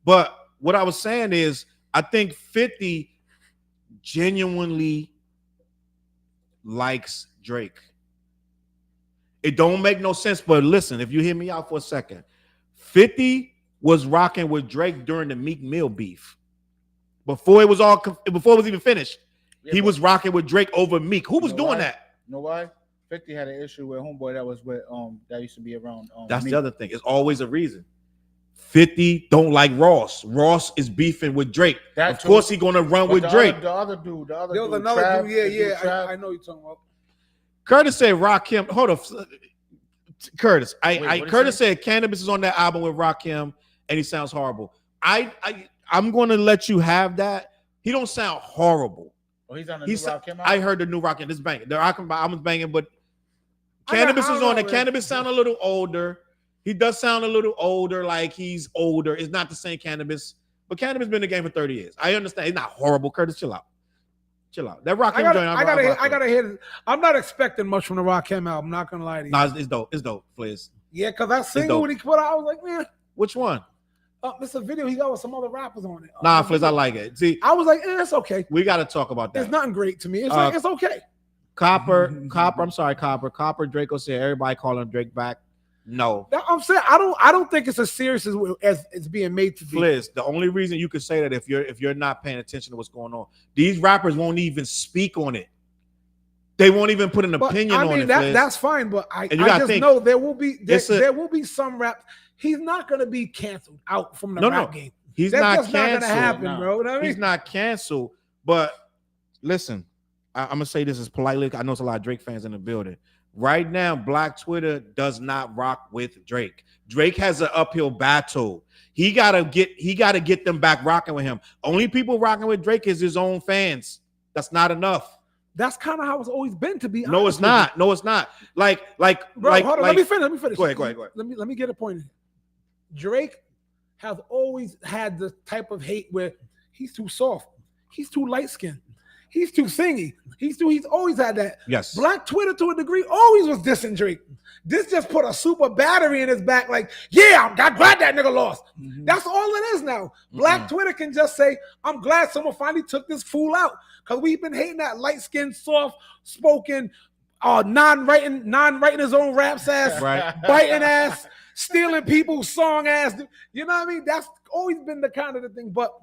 S2: But what I was saying is, I think 50 genuinely likes Drake. It don't make no sense, but listen, if you hear me out for a second, 50 was rocking with Drake during the Meek Mill beef. Before it was even finished, he was rocking with Drake over Meek. Who was doing that?
S3: You know why? 50 had an issue with homeboy that was with that used to be around.
S2: That's
S3: Meek.
S2: the other thing. It's always a reason. 50 don't like Ross. Ross is beefing with Drake. Of course, he gonna run with Drake.
S3: The other dude.
S5: There was another dude. Yeah. I know you're talking about.
S2: Curtis said Rakim. Hold on, Curtis. Curtis said Cannabis is on that album with Rakim, and he sounds horrible. I'm gonna let you have that. He don't sound horrible.
S3: Oh, he's on the new Rakim album?
S2: I heard the new Rakim. This banging. The Rakim album's banging, but Cannabis is on it. Cannabis sound a little older. He does sound a little older, like he's older. It's not the same Cannabis, but Cannabis been in the game for 30 years. I understand. It's not horrible. Curtis, chill out. I
S5: gotta hear. I'm not expecting much from the Rakim album. Not gonna lie to you.
S2: Nah, it's dope. It's dope, Fliz.
S5: Yeah, because that single when he put out, I was like, man.
S2: Which one?
S5: It's a video he got with some other rappers on it.
S2: Nah, Fliz, I like it. See,
S5: I was like, it's okay.
S2: We got to talk about that.
S5: It's nothing great to me. It's like, it's okay.
S2: Copper. Copper. Draco said everybody calling Drake back. No,
S5: I'm saying I don't think it's as serious as it's being made to be.
S2: Fliz, the only reason you could say that if you're not paying attention to what's going on, these rappers won't even speak on it. They won't even put an opinion on it.
S5: That's fine, but I just know there will be some rap. He's not going to be canceled out from the rap game.
S2: He's not canceled.
S5: That's not going to happen, bro. You know what I mean?
S2: He's not canceled. But listen, I'm gonna say this as politely. I know there's a lot of Drake fans in the building. Right now, Black Twitter does not rock with Drake. Drake has an uphill battle. He gotta get them back rocking with him. Only people rocking with Drake is his own fans. That's not enough.
S5: That's kind of how it's always been, to be honest.
S2: No, it's not. No, it's not. Like,
S5: bro, hold on. Let me finish.
S2: Go ahead.
S5: Let me get a point in. Drake has always had the type of hate where he's too soft, he's too light skinned, he's too singy, he's always had that.
S2: Yes.
S5: Black Twitter to a degree always was dissing Drake. This just put a super battery in his back, like, yeah, I'm glad that nigga lost. Mm-hmm. That's all it is now. Black Twitter can just say, I'm glad someone finally took this fool out. Because we've been hating that light-skinned, soft-spoken, non-writing his own raps ass, right. Biting ass, stealing people's song ass. You know what I mean? That's always been the kind of the thing. But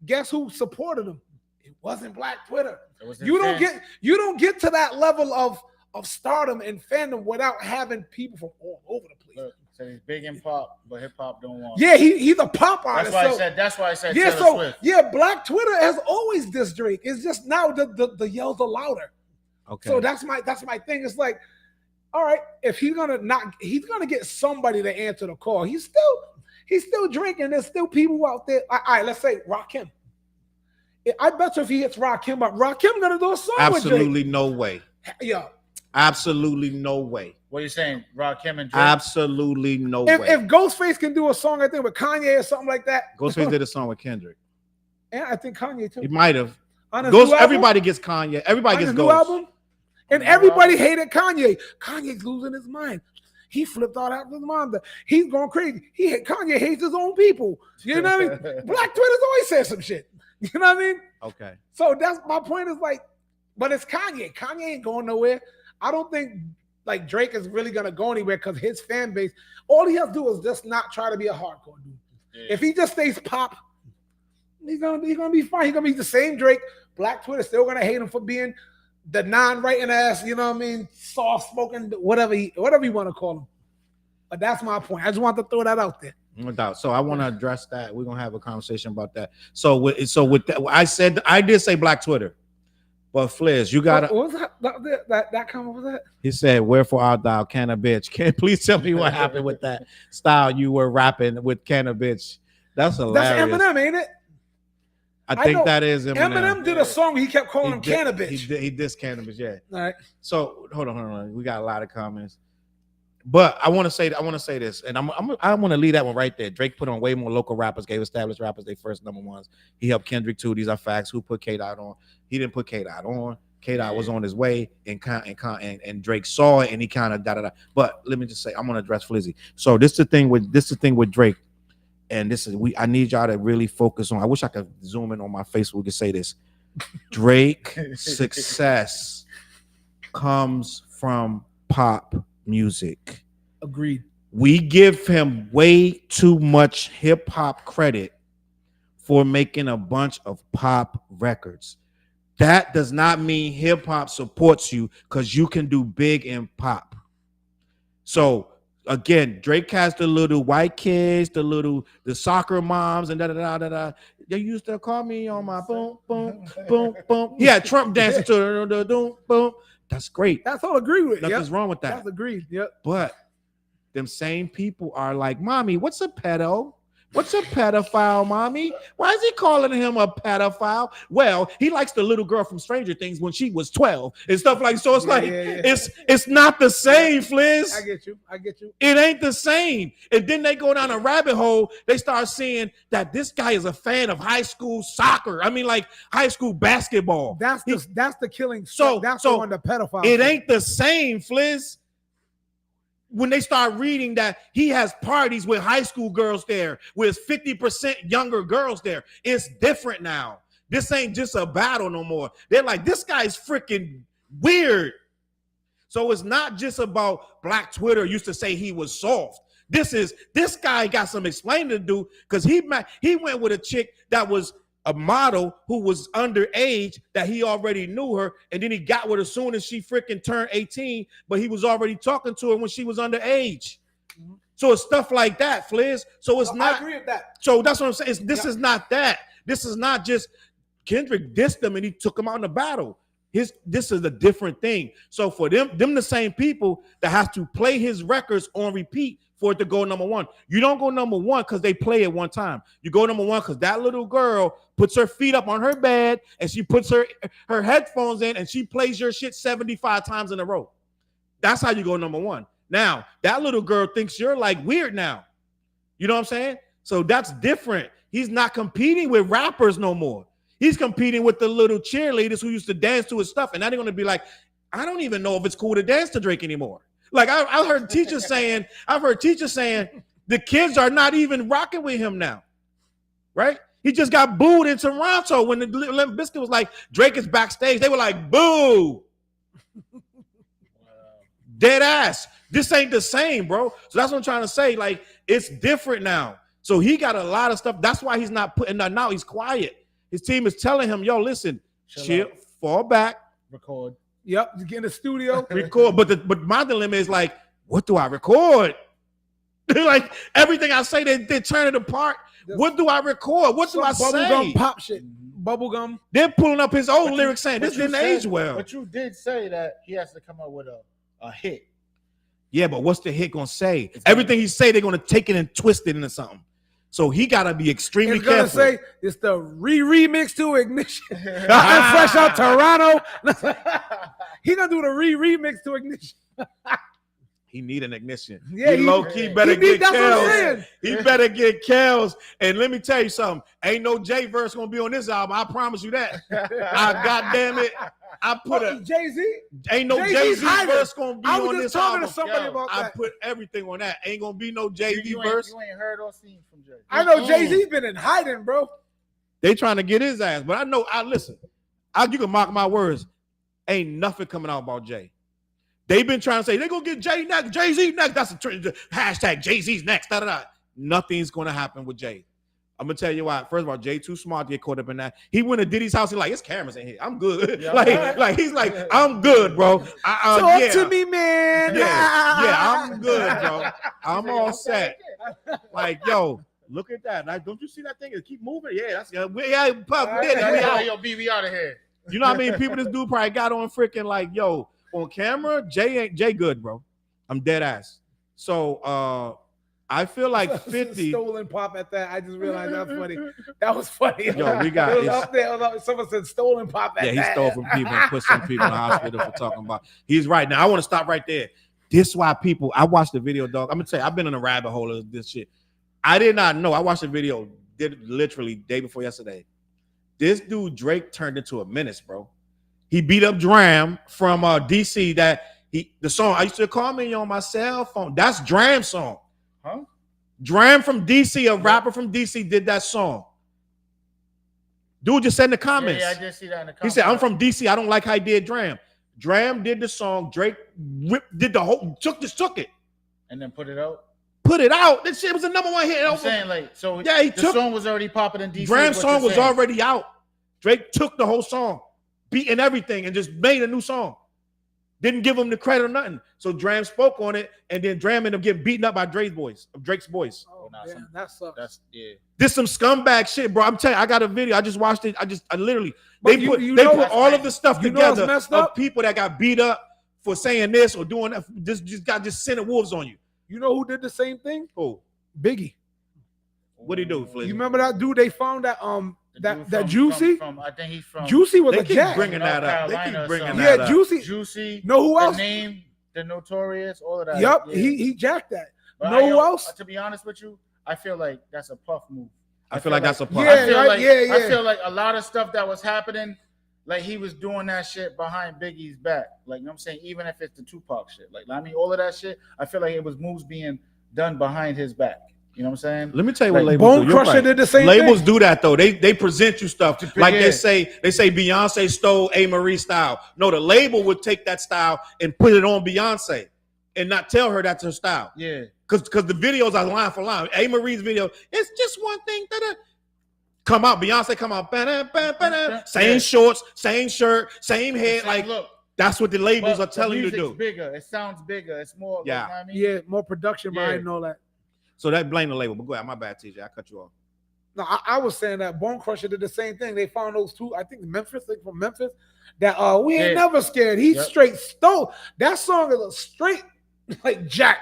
S5: guess who supported him? It wasn't Black Twitter. You don't get to that level of stardom and fandom without having people from all over the place.
S3: Said he's big in pop, but hip hop don't want.
S5: Yeah, he's a pop artist.
S3: That's why I said.
S5: Yeah,
S3: Taylor Swift.
S5: yeah, Black Twitter has always dissed Drake. It's just now the yells are louder.
S2: Okay.
S5: So that's my thing. It's like, all right, if he's gonna get somebody to answer the call. He's still drinking. There's still people out there. All right, let's say Rakim. I bet you if he hits Rakim up, Rakim gonna do a song with Drake.
S2: Absolutely no way.
S5: Yeah.
S2: Absolutely no way.
S3: What are you saying, Rakim and Drake?
S2: Absolutely no way.
S5: If Ghostface can do a song, I think with Kanye or something like that.
S2: Ghostface did a song with Kendrick.
S5: And I think Kanye too.
S2: He might have.
S5: Ghost.
S2: Everybody gets Kanye. Everybody gets
S5: new
S2: Ghost.
S5: album. And everybody hated Kanye. Kanye's losing his mind. He flipped out after his mom. He's going crazy. Kanye hates his own people. You know what I mean? Black Twitter's always said some shit. You know what I mean?
S2: Okay.
S5: So that's my point. Is like, but it's Kanye. Kanye ain't going nowhere. I don't think like Drake is really gonna go anywhere because his fan base. All he has to do is just not try to be a hardcore dude. Yeah. If he just stays pop, he's gonna be fine. He's gonna be the same Drake. Black Twitter still gonna hate him for being the non-writing ass. You know what I mean? Soft spoken, whatever you want to call him. But that's my point. I just want to throw that out there.
S2: No doubt. So I want to address that. We're gonna have a conversation about that. So with that, I did say Black Twitter, but Fliz, you gotta.
S5: What was that comment? Was that?
S2: He said, "Wherefore art thou, can a bitch?" Can you please tell me what happened with that style you were rapping with can a bitch? That's hilarious.
S5: That's Eminem, ain't it?
S2: I think that is Eminem.
S5: Eminem did a song. He kept calling him cannabis.
S2: He dissed cannabis. Yeah.
S5: All right.
S2: So hold on. We got a lot of comments. But I want to say this, and I want to leave that one right there. Drake put on way more local rappers, gave established rappers their first number ones. He helped Kendrick too. These are facts. Who put K-Dot on? He didn't put K-Dot on. K-Dot was on his way, and Drake saw it, and he kind of da. But let me just say, I'm gonna address Flizzy. So this is the thing with Drake, and I need y'all to really focus on. I wish I could zoom in on my face. We could say this. Drake success comes from pop music.
S5: Agreed.
S2: We give him way too much hip hop credit for making a bunch of pop records. That does not mean hip hop supports you because you can do big in pop. So again, Drake has the little white kids, the soccer moms, and da. They used to call me on my boom, boom, boom, boom. Yeah, Trump dancing to the boom, boom. That's great.
S5: That's all agree with.
S2: Nothing's wrong with that.
S5: That's agreed. Yep.
S2: But them same people are like, "Mommy, what's a pedo? What's a pedophile, mommy? Why is he calling him a pedophile?" Well, he likes the little girl from Stranger Things when she was 12 and stuff like. So it's it's not the same, Fliz.
S5: I get you.
S2: It ain't the same. And then they go down a rabbit hole. They start seeing that this guy is a fan of high school soccer. I mean, like high school basketball.
S5: That's the killing. That's
S2: the
S5: one the pedophile.
S2: It ain't the same, Fliz. When they start reading that he has parties with high school girls there, with 50% younger girls there, it's different now. This ain't just a battle no more. They're like, this guy's freaking weird. So it's not just about Black Twitter used to say he was soft. This guy got some explaining to do because he went with a chick that was a model who was underage, that he already knew her, and then he got with her as soon as she freaking turned 18, but he was already talking to her when she was underage. Mm-hmm. So it's stuff like that, Fliz. So it's not.
S5: I agree with that.
S2: So that's what I'm saying. This is not that. This is not just Kendrick dissed him and he took him out in the battle. This is a different thing. So for them the same people that has to play his records on repeat for it to go number one. You don't go number one because they play it one time. You go number one because that little girl puts her feet up on her bed and she puts her headphones in and she plays your shit 75 times in a row. That's how you go number one. Now, that little girl thinks you're like weird now. You know what I'm saying? So that's different. He's not competing with rappers no more. He's competing with the little cheerleaders who used to dance to his stuff. And now they're going to be like, I don't even know if it's cool to dance to Drake anymore. Like I heard teachers saying, the kids are not even rocking with him now, right? He just got booed in Toronto when the Limp Bizkit was like, Drake is backstage. They were like, boo. Dead ass. This ain't the same, bro. So that's what I'm trying to say. Like, it's different now. So he got a lot of stuff. That's why he's not putting that now. He's quiet. His team is telling him, yo, listen, chill, fall back.
S3: Record.
S5: Yep, you get in the studio.
S2: Record. But my dilemma is like, what do I record? Like everything I say, they turn it apart. What do I record? What do I say?
S5: Bubblegum pop shit. Bubblegum.
S2: They're pulling up his old lyrics saying this didn't age well.
S3: But you did say that he has to come up with a hit.
S2: Yeah, but what's the hit gonna say? Everything he say, they're gonna take it and twist it into something. So he gotta be extremely careful.
S5: Gonna say it's the remix to Ignition. I'm fresh out Toronto. He gonna do the remix to Ignition.
S2: He need an ignition.
S5: Yeah,
S2: he low key better get Kells. He better get Kells. And let me tell you something. Ain't no J verse gonna be on this album. I promise you that. Goddamn it. I put a
S5: Jay-Z.
S2: Ain't no Jay-Z verse gonna be on this album.
S5: I was just talking to somebody about that.
S2: I put everything on that. Ain't gonna be no Jay-Z verse.
S3: You ain't heard or seen from Jay.
S5: I know Jay-Z's been in hiding, bro.
S2: They trying to get his ass, but I know. Listen. You can mark my words. Ain't nothing coming out about Jay. They've been trying to say they're gonna get Jay next, Jay-Z next. That's the hashtag Jay-Z's next. Da, da, da. Nothing's gonna happen with Jay. I'm gonna tell you why. First of all, Jay too smart to get caught up in that. He went to Diddy's house. He's like, "It's cameras in here. I'm good." Yeah. like he's like, "I'm good, bro.
S5: Talk to me, man."
S2: Yeah, I'm good, bro. I'm all set. Like, yo, look at that. Like, don't you see that thing? It keep moving. Yeah, that's Puff. We
S3: out of here.
S2: You know what I mean? People, this dude probably got on freaking like, yo. On camera, Jay good, bro. I'm dead ass. So I feel like 50
S5: stolen pop at that. I just realized that's funny. That was funny.
S2: Yo, we got
S5: it was up there. Someone said stolen pop at that.
S2: Yeah, he stole from people and put some people in the hospital for talking about. He's right. Now I want to stop right there. This is why people. I watched the video, dog. I'm gonna tell you, I've been in a rabbit hole of this shit. I did not know. I watched the video. Did literally day before yesterday. This dude Drake turned into a menace, bro. He beat up Dram from DC. The song I used to call me on my cell phone. That's Dram's song.
S3: Huh?
S2: Dram from DC, a rapper from DC, did that song. Dude just said in the comments.
S3: Yeah, I did see that in the comments.
S2: He said, "I'm from DC. I don't like how he did Dram." Dram did the song. Drake did the whole took it
S3: and then put it out.
S2: Put it out. This shit was the #1 hit.
S3: I'm saying like so.
S2: Yeah,
S3: the song was already popping in DC.
S2: Dram's song was already out. Drake took the whole song, beating everything, and just made a new song. Didn't give him the credit or nothing. So Dram spoke on it, and then Dram ended up getting beaten up by Drake's voice.
S5: Oh, man, that sucks.
S3: That's yeah.
S2: This some scumbag shit, bro. I'm telling you, I got a video. I just watched it. I literally they put all of the stuff together of people that got beat up for saying this or doing that. Just sending wolves on you.
S5: You know who did the same thing?
S2: Who?
S5: Biggie.
S2: What did he do, Flizzy?
S5: You remember that dude? They found that that Juicy.
S3: I think he's from.
S5: Juicy was
S2: they
S5: a
S2: keep
S5: jack.
S2: bringing that up. They keep bringing
S5: that
S2: up.
S5: Juicy. Know who else?
S3: The name, the Notorious, all of that.
S5: Yep,
S3: yeah.
S5: he jacked that.
S3: But
S5: know who else?
S3: To be honest with you, I feel like that's a Puff move.
S2: I feel like that's a Puff.
S5: Yeah,
S3: I feel like a lot of stuff that was happening, like he was doing that shit behind Biggie's back. Like, you know what I'm saying? Even if it's the Tupac shit. Like, I mean, all of that shit, I feel like it was moves being done behind his back. You know what I'm saying?
S2: Let me tell you what labels
S5: do. Bone Crusher did the same
S2: labels
S5: thing.
S2: Do that though. They present you stuff like they say Beyonce stole A. Marie style. No, the label would take that style and put it on Beyonce and not tell her that's her style.
S3: Yeah.
S2: Because the videos are line for line. A. Marie's video, it's just one thing. Come out, Beyonce come out. Same shorts, same shirt, same head. Like, look, that's what the labels are telling you to do.
S3: Bigger. It sounds bigger. It's more.
S2: Yeah.
S3: You know what I mean?
S5: Yeah, more production behind all that.
S2: So that blame the label. But go ahead, my bad, TJ. I cut you off.
S5: No, I was saying that Bone Crusher did the same thing. They found those two, I think from Memphis, that we ain't never scared. He straight stole. That song is a straight like jack.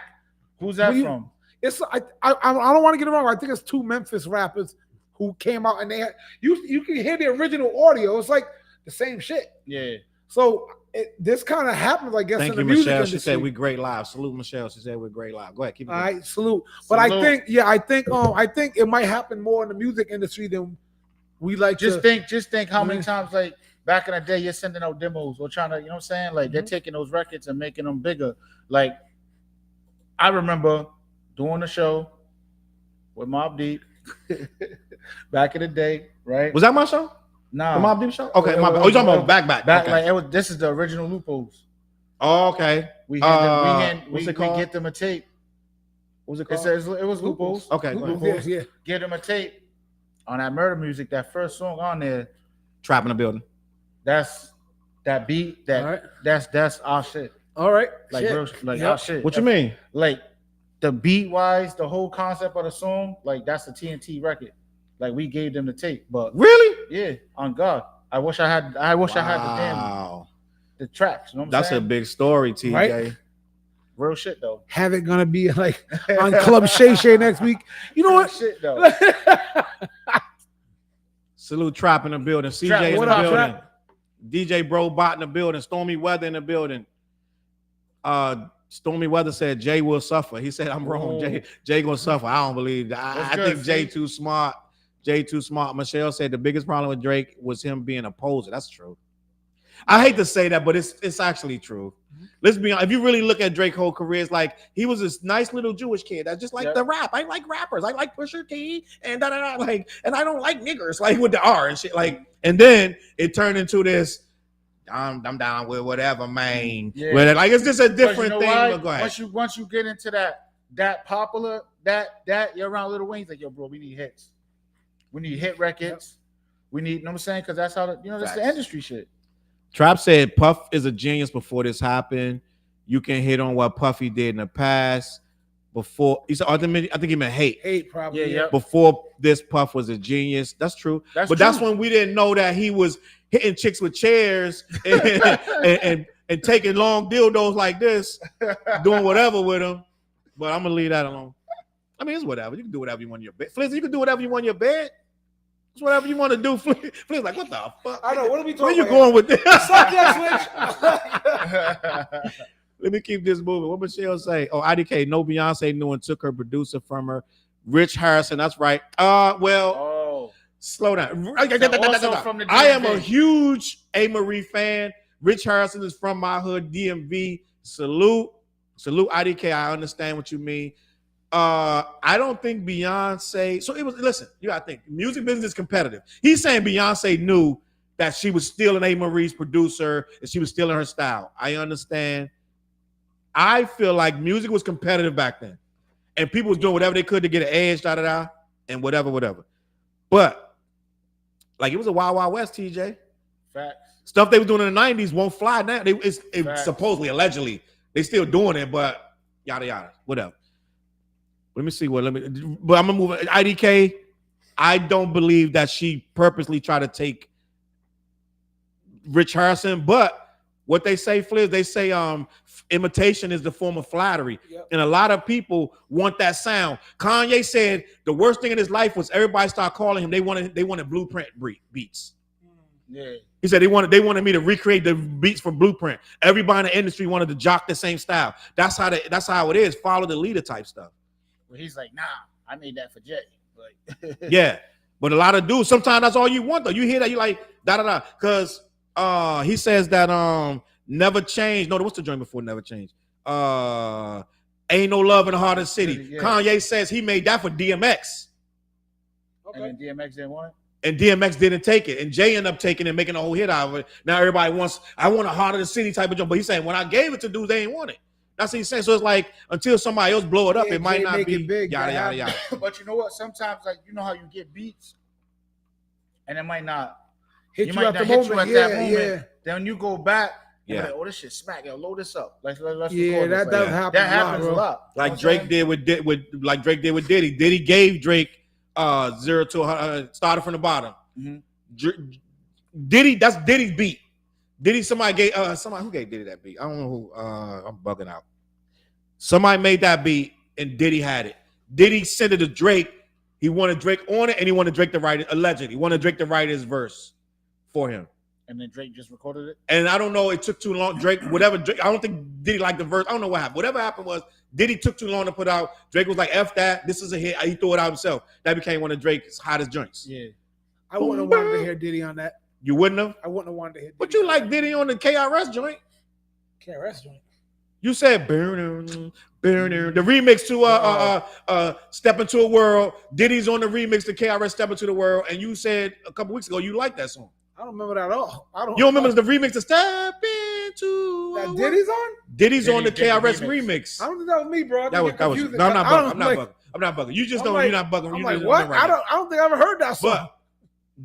S3: Who's that from?
S5: It's I don't want to get it wrong. I think it's two Memphis rappers who came out and they had you can hear the original audio. It's like the same shit.
S3: Yeah.
S5: So this kind of happens, I guess.
S2: Thank
S5: in
S2: you,
S5: the music
S2: Michelle.
S5: industry.
S2: She said we great live. Salute, Michelle. She said we're great live. Go ahead, keep it going.
S5: All right, salute. But I think it might happen more in the music industry than we like.
S3: Just think how many times like back in the day you're sending out demos or trying to, you know what I'm saying? Like they're taking those records and making them bigger. Like I remember doing a show with Mobb Deep back in the day, right?
S2: Was that my show?
S3: Nah.
S2: The Mobb Deep show? Okay, my bad. Oh, you talking about back. Okay.
S3: Like it was. This is the original Loopholes.
S2: Oh, okay.
S3: We get them a tape.
S2: What was it called?
S3: It was Loopholes.
S2: Okay.
S5: Loopholes, yeah.
S3: Get them a tape on that Murder Music. That first song on there.
S2: Trap in the Building.
S3: That's that beat. That's our shit.
S5: All right.
S3: Like
S5: shit.
S3: real, like our shit.
S2: What you mean?
S3: Like the beat wise, the whole concept of the song, like that's the TNT record. Like we gave them the tape, but
S2: Really?
S3: yeah, on God, I wish I had the tracks. You know what I'm
S2: That's
S3: saying?
S2: a big story, TJ.
S5: Right?
S3: Real shit though.
S5: Have it gonna be like on Club Shay Shay next week. You know
S3: Real
S5: what?
S3: shit though.
S2: Salute Trap in the building. CJ
S3: Trap,
S2: in
S3: what
S2: the
S3: up,
S2: building.
S5: Trap?
S2: DJ Bro Bot in the building. Stormy Weather in the building. Stormy Weather said Jay will suffer. He said I'm wrong.
S3: Oh.
S2: Jay gonna suffer. I don't believe that. I
S3: That's good,
S2: think Jay
S3: see?
S2: too smart. Jay too smart. Michelle said the biggest problem with Drake was him being a poser. That's true. I hate to say that, but it's actually true. Let's be honest. If you really look at Drake's whole career, it's like he was this nice little Jewish kid that's just like the rap. I like rappers. I like Pusha T and like, and I don't like niggers, like with the R and shit. Like, and then it turned into this. I'm down with whatever, man.
S3: Yeah.
S2: Where, like it's just a different
S3: you know
S2: thing.
S3: why?
S2: But go ahead.
S3: Once you get into that popular that you're around Lil Wayne's like, yo, bro, we need hits. We need hit records. We need, you know what I'm saying? Because that's how that's the industry shit.
S2: Trap said Puff is a genius before this happened. You can hit on what Puffy did in the past. Before he said, I think he meant hate.
S5: Hate probably.
S3: Yeah.
S2: Before this, Puff was a genius. That's true. That's when we didn't know that he was hitting chicks with chairs and taking long dildos like this, doing whatever with them. But I'm gonna leave that alone. I mean, it's whatever. You can do whatever you want in your bed. Flizzy, you can do whatever you want in your bed. It's whatever you want to do. Flizzy, like, what the fuck?
S5: I know. What are we talking
S2: Where you
S5: about?
S2: going with this?
S5: Suck that switch.
S2: Let me keep this moving. What Michelle say? Oh, IDK, no Beyonce knew and took her producer from her. Rich Harrison, that's right. Slow down. I am a huge A. Marie fan. Rich Harrison is from my hood, DMV. Salute IDK. I understand what you mean. I don't think Beyonce. So it was. Listen, you gotta think. Music business is competitive. He's saying Beyonce knew that she was stealing A. Marie's producer and she was stealing her style. I understand. I feel like music was competitive back then, and people was doing whatever they could to get an edge, and whatever. But like it was a Wild Wild West, TJ.
S3: Facts.
S2: Stuff they were doing in the '90s won't fly now. It's supposedly, allegedly, they still doing it, but yada, whatever. But I'm gonna move it. IDK. I don't believe that she purposely tried to take Rich Harrison, but what they say, Fliz, they say imitation is the form of flattery. Yep. And a lot of people want that sound. Kanye said the worst thing in his life was everybody started calling him. They wanted Blueprint beats.
S3: Yeah.
S2: He said they wanted me to recreate the beats from Blueprint. Everybody in the industry wanted to jock the same style. That's how it is. Follow the leader type stuff.
S3: Well, he's like, nah, I made that for Jay. Like,
S2: yeah. But a lot of dudes, sometimes that's all you want though. You hear that, you like because he says that Never Change. No, what's the joint before Never Change? Ain't No Love in the Heart of the City. Yeah. Kanye says he made that for DMX.
S3: Okay. And then DMX didn't want it?
S2: And DMX didn't take it. And Jay ended up taking it and making a whole hit out of it. Now everybody wants, I want a Heart of the City type of joint. But he's saying when I gave it to dudes, they ain't want it. That's what he's saying. So it's like until somebody else blow it up, it might not be
S5: big,
S2: yada.
S3: But you know what? Sometimes, like, you know how you get beats and it might not
S5: hit you at that moment.
S3: Then when you go back, you're like, oh, this shit smack. Yo, load this up. Let's
S5: that does happen.
S3: That happens a lot.
S2: Like Drake did with Diddy. Diddy gave Drake 0 to 100, started from the bottom. Mm-hmm. Diddy, that's Diddy's beat. Diddy, somebody who gave Diddy that beat? I don't know who. I'm bugging out. Somebody made that beat and Diddy had it. Diddy sent it to Drake. He wanted Drake on it and he wanted Drake to write it. Allegedly, he wanted Drake to write his verse for him.
S3: And then Drake just recorded it.
S2: And I don't know. It took too long. Drake, I don't think Diddy liked the verse. I don't know what happened. Whatever happened was Diddy took too long to put out. Drake was like, F that. This is a hit. He threw it out himself. That became one of Drake's hottest joints.
S5: Yeah. I wouldn't have wanted to hear Diddy on that.
S2: You wouldn't have?
S5: I wouldn't have wanted to hear Diddy.
S2: But you like Diddy on the KRS joint.
S5: KRS joint.
S2: You said the remix to Step Into a World. Diddy's on the remix to KRS Step Into the World. And you said a couple weeks ago you liked that song.
S5: I don't remember that at all.
S2: You don't remember the remix to Step Into
S5: that Diddy's on?
S2: Diddy's on the KRS remix.
S5: I don't think that was me, bro.
S2: That was no, I'm not bugging. You just don't. You're not bugging.
S5: I'm like, what? I don't think I ever heard that song.
S2: But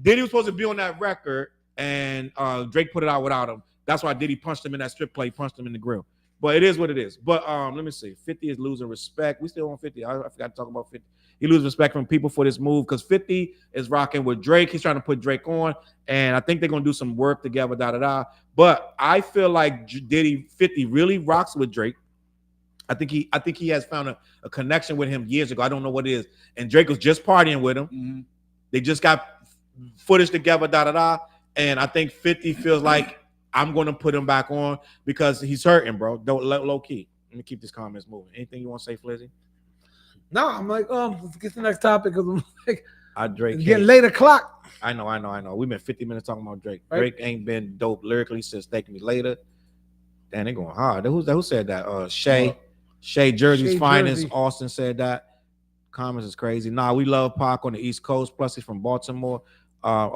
S2: Diddy was supposed to be on that record, and Drake put it out without him. That's why Diddy punched him in that strip play, punched him in the grill. But it is what it is. But let me see. 50 is losing respect. We still on 50. I forgot to talk about 50. He loses respect from people for this move because 50 is rocking with Drake. He's trying to put Drake on, and I think they're gonna do some work together. But I feel like 50 really rocks with Drake. I think he has found a connection with him years ago. I don't know what it is. And Drake was just partying with him.
S3: Mm-hmm.
S2: They just got footage together. And I think 50 feels like I'm going to put him back on because he's hurting, bro. Don't low key. Let me keep these comments moving. Anything you want to say, Flizzy?
S5: No, I'm like, let's get to the next topic because I'm like,
S2: Drake
S5: it's getting late o'clock.
S2: I know. We've been 50 minutes talking about Drake.
S5: Right.
S2: Drake ain't been dope lyrically since Thank Me Later. Damn, they going hard. Who said that? Shay Jersey's
S5: Shay
S2: finest.
S5: Jersey.
S2: Austin said that. Comments is crazy. Nah, we love Pac on the East Coast. Plus, he's from Baltimore.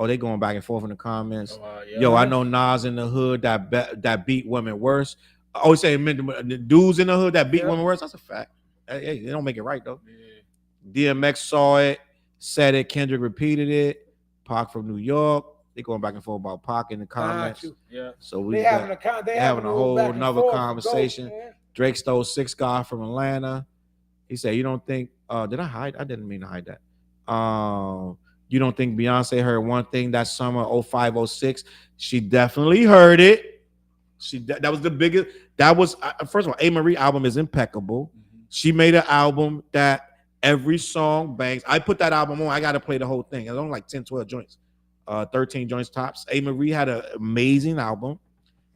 S2: They going back and forth in the comments.
S3: Yeah.
S2: Yo, I know Nas in the hood that beat women worse. Oh, he said the dudes in the hood that beat women worse. That's a fact. Hey, they don't make it right though. Yeah. DMX saw it, said it. Kendrick repeated it. Pac from New York. They going back and forth about Pac in the comments.
S3: Yeah.
S2: So
S5: They having a
S2: whole
S5: back and
S2: another
S5: forth.
S2: conversation.
S5: Go,
S2: Drake stole 6 guy from Atlanta. He said, "You don't think? Did I hide? I didn't mean to hide that. You don't think Beyonce heard one thing that summer 05, 06? She definitely heard it. That was the biggest. That was first of all, A. Marie album is impeccable. Mm-hmm. She made an album that every song bangs. I put that album on. I got to play the whole thing. It's only like 10, 12 joints, 13 joints tops. A. Marie had an amazing album.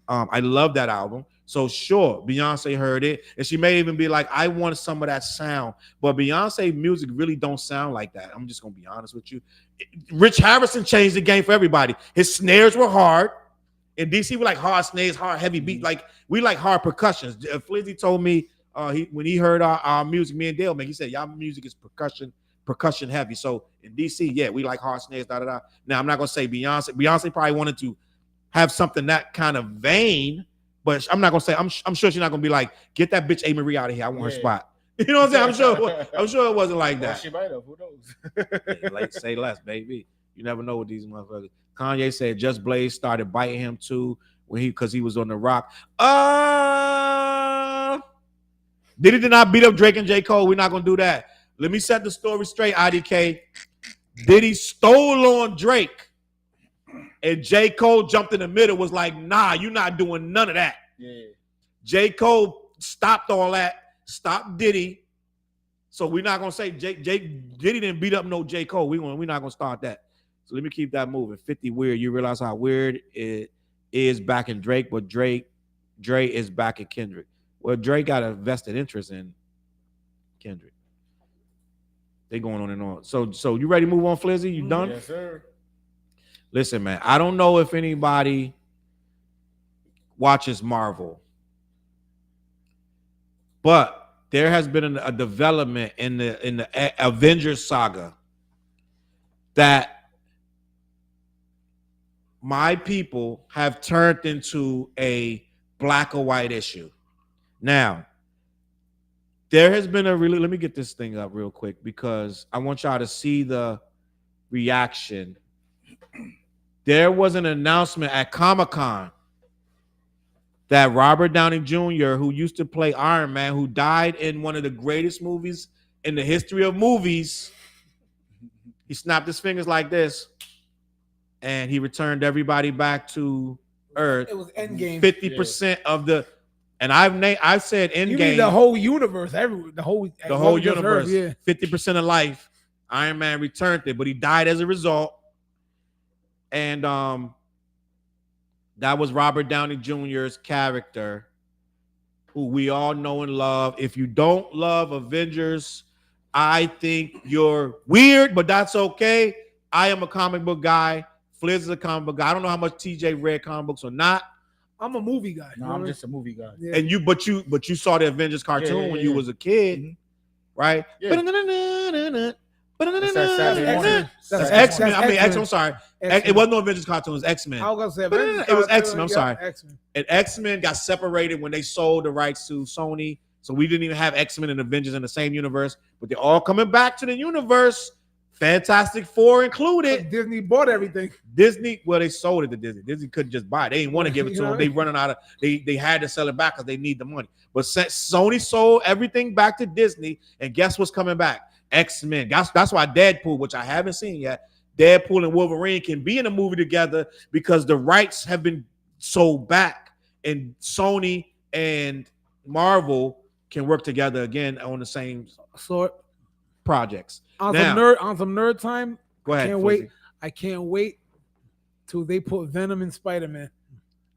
S2: I love that album. So sure, Beyonce heard it, and she may even be like, "I want some of that sound." But Beyonce music really don't sound like that. I'm just gonna be honest with you. Rich Harrison changed the game for everybody. His snares were hard. In DC, we like hard snares, hard heavy beat. Like we like hard percussions. Flizzy told me when he heard our music, me and Dale, man, he said, "Y'all music is percussion heavy." So in DC, yeah, we like hard snares. Now I'm not gonna say Beyonce. Beyonce probably wanted to have something that kind of vein. But I'm not gonna say. I'm sure she's not gonna be like, "Get that bitch A. Marie out of here. I want her spot." You know what I'm saying? I'm sure it wasn't like that.
S3: Well, she might have. Who knows?
S2: Like, say less, baby. You never know what these motherfuckers. Kanye said Just Blaze started biting him too because he was on the rock. Diddy did not beat up Drake and J. Cole. We're not gonna do that. Let me set the story straight, IDK. Diddy stole on Drake. And J. Cole jumped in the middle, was like, "Nah, you're not doing none of that."
S3: Yeah.
S2: J. Cole stopped all that, stopped Diddy. So we're not gonna say Diddy didn't beat up no J. Cole. We're not gonna start that. So let me keep that moving. 50 weird. You realize how weird it is back in Drake, but Dre is back in Kendrick. Well, Drake got a vested interest in Kendrick. They going on and on. So you ready to move on, Flizzy? You done?
S3: Yes, sir.
S2: Listen, man, I don't know if anybody watches Marvel, but there has been a development in the Avengers saga that my people have turned into a black or white issue. Now, there has been let me get this thing up real quick because I want y'all to see the reaction. There was an announcement at Comic-Con that Robert Downey Jr., who used to play Iron Man, who died in one of the greatest movies in the history of movies, he snapped his fingers like this, and he returned everybody back to Earth.
S5: It was Endgame.
S2: 50% of the, and I've said Endgame.
S5: You mean the whole universe, the whole
S2: universe.
S5: Earth, yeah.
S2: 50% of life. Iron Man returned it, but he died as a result. And that was Robert Downey Jr.'s character, who we all know and love. If you don't love Avengers, I think you're weird, but that's okay. I am a comic book guy. Fliz is a comic book guy. I don't know how much TJ read comic books or not.
S5: I'm a movie guy.
S3: No, I'm just a movie guy.
S5: Yeah.
S2: And but you saw the Avengers cartoon when you was a kid, right?
S3: Yeah.
S2: That's X-Men. I mean, X-Men. I'm sorry. X-Men. It wasn't no Avengers cartoon. It was X-Men.
S5: I was gonna say
S2: it was X-Men. I'm sorry.
S5: X-Men.
S2: And X-Men got separated when they sold the rights to Sony. So we didn't even have X-Men and Avengers in the same universe. But they're all coming back to the universe Fantastic Four included.
S5: Disney bought everything.
S2: Disney, well, they sold it to Disney. Disney couldn't just buy it. They didn't want to give it to them. They running out of. They had to sell it back because they need the money. But Sony sold everything back to Disney, and guess what's coming back? X-Men. That's why Deadpool, which I haven't seen yet, Deadpool and Wolverine can be in a movie together because the rights have been sold back, and Sony and Marvel can work together again on the same
S5: sort
S2: projects.
S5: On
S2: Now,
S5: some nerd time.
S2: Go ahead.
S5: I can't wait till they put Venom in Spider-Man.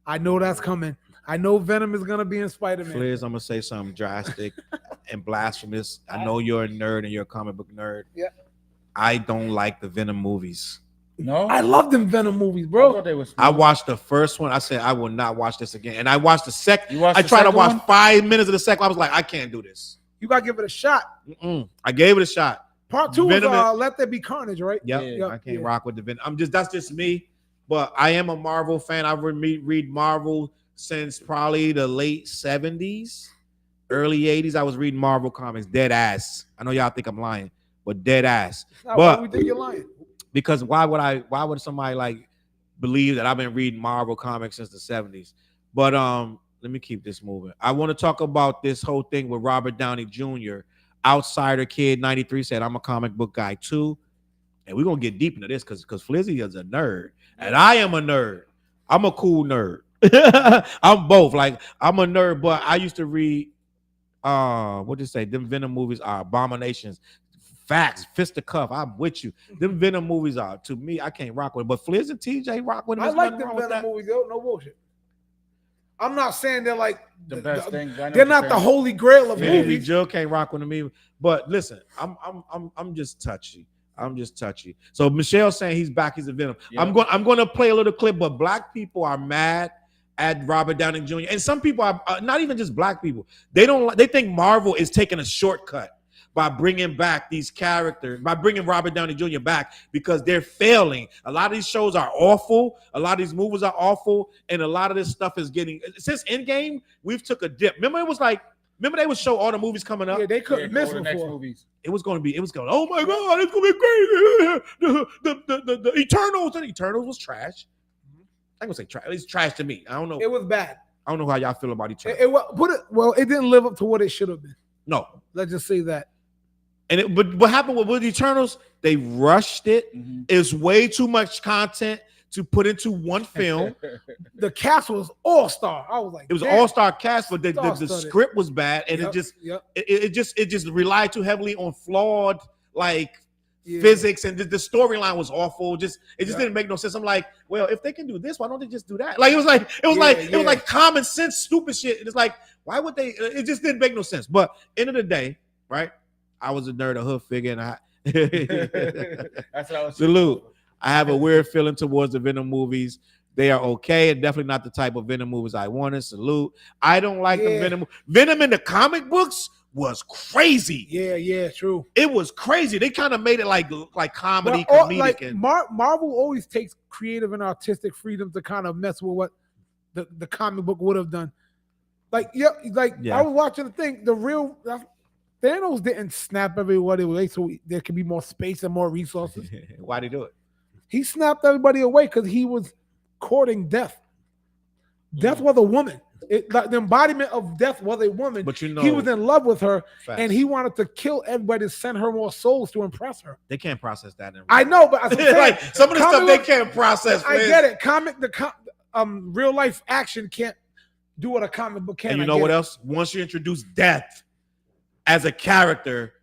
S5: I know that's coming. I know Venom is gonna be in Spider-Man.
S2: Fliz, I'm gonna say something drastic and blasphemous. I know you're a nerd and you're a comic book nerd.
S5: Yeah.
S2: I don't like the Venom movies.
S3: No,
S5: I love them Venom movies, bro.
S2: I watched the first one. I said I will not watch this again, and I watched the second.
S3: I
S2: tried to watch 5 minutes of the second. I was like, I can't do this.
S5: You gotta give it a shot.
S2: I gave it a shot.
S5: Part 2
S2: Venom
S5: is Let There Be Carnage, right?
S2: Yep. I can't rock with the Venom. That's just me. But I am a Marvel fan. I read Marvel since probably the late 70s, early 80s. I was reading Marvel comics, dead ass. I know y'all think I'm lying, but dead ass.
S5: No,
S2: but
S5: we think you're lying.
S2: Because why would somebody like believe that I've been reading Marvel comics since the 70s? But let me keep this moving. I want to talk about this whole thing with Robert Downey Jr. Outsider Kid 93 said, I'm a comic book guy too. And we're gonna get deep into this because Flizzy is a nerd. And I am a nerd. I'm a cool nerd. I'm both. Like, I'm a nerd, but I used to read what did you say? Them Venom movies are abominations. Facts, fist of cuff. I'm with you. Them Venom movies are, to me, I can't rock with it. But Fliz and TJ rock with them.
S5: I like them Venom movies, yo. No bullshit. I'm not saying they're like
S3: the best thing.
S5: They're not the holy grail of movies.
S2: Joe can't rock with them either. But listen, I'm just touchy. I'm just touchy. So Michelle's saying he's back. He's a Venom. Yeah. I'm going to play a little clip. But black people are mad at Robert Downey Jr. and some people are not even just black people. They think Marvel is taking a shortcut by bringing back these characters, by bringing Robert Downey Jr. back because they're failing. A lot of these shows are awful. A lot of these movies are awful. And a lot of this stuff is getting, since Endgame, we've took a dip. Remember they would show all the movies coming up?
S5: Yeah, they couldn't miss
S3: the next movies.
S2: It was going, oh my God, it's going to be great. The Eternals, and Eternals was trash. I'm going to say trash. It's trash to me. I don't know.
S5: It was bad.
S2: I don't know how y'all feel about Eternals.
S5: It didn't live up to what it should have been.
S2: No.
S5: Let's just say that.
S2: But what happened with Eternals? They rushed it. Mm-hmm. It's way too much content to put into one film.
S5: The cast was all-star. I was like,
S2: it was all-star cast, but the script was bad, and it just relied too heavily on flawed physics, and the storyline was awful. It just didn't make no sense. I'm like, well, if they can do this, why don't they just do that? Like it was like common sense, stupid shit. And it's like, why would they? It just didn't make no sense. But end of the day, right? I was a nerd, a hood figure, and
S3: that's what I was.
S2: Salute. I have a weird feeling towards the Venom movies. They are okay, and definitely not the type of Venom movies I wanted. Salute. I don't like the Venom. Venom in the comic books was crazy.
S5: Yeah, true.
S2: It was crazy. They kind of made it like comedy, comedic.
S5: Marvel always takes creative and artistic freedom to kind of mess with what the comic book would have done. I was watching the thing. The real Thanos didn't snap everybody away so there could be more space and more resources.
S2: Why'd he do it?
S5: He snapped everybody away because he was courting death. Death was a woman. The embodiment of death was a woman.
S2: But he
S5: was in love with her, and he wanted to kill everybody to send her more souls to impress her.
S2: They can't process that.
S5: I know, but
S2: like some of the stuff they can't process.
S5: I get it. Real life action can't do what a comic book can.
S2: And you know what else? Once you introduce death as a character,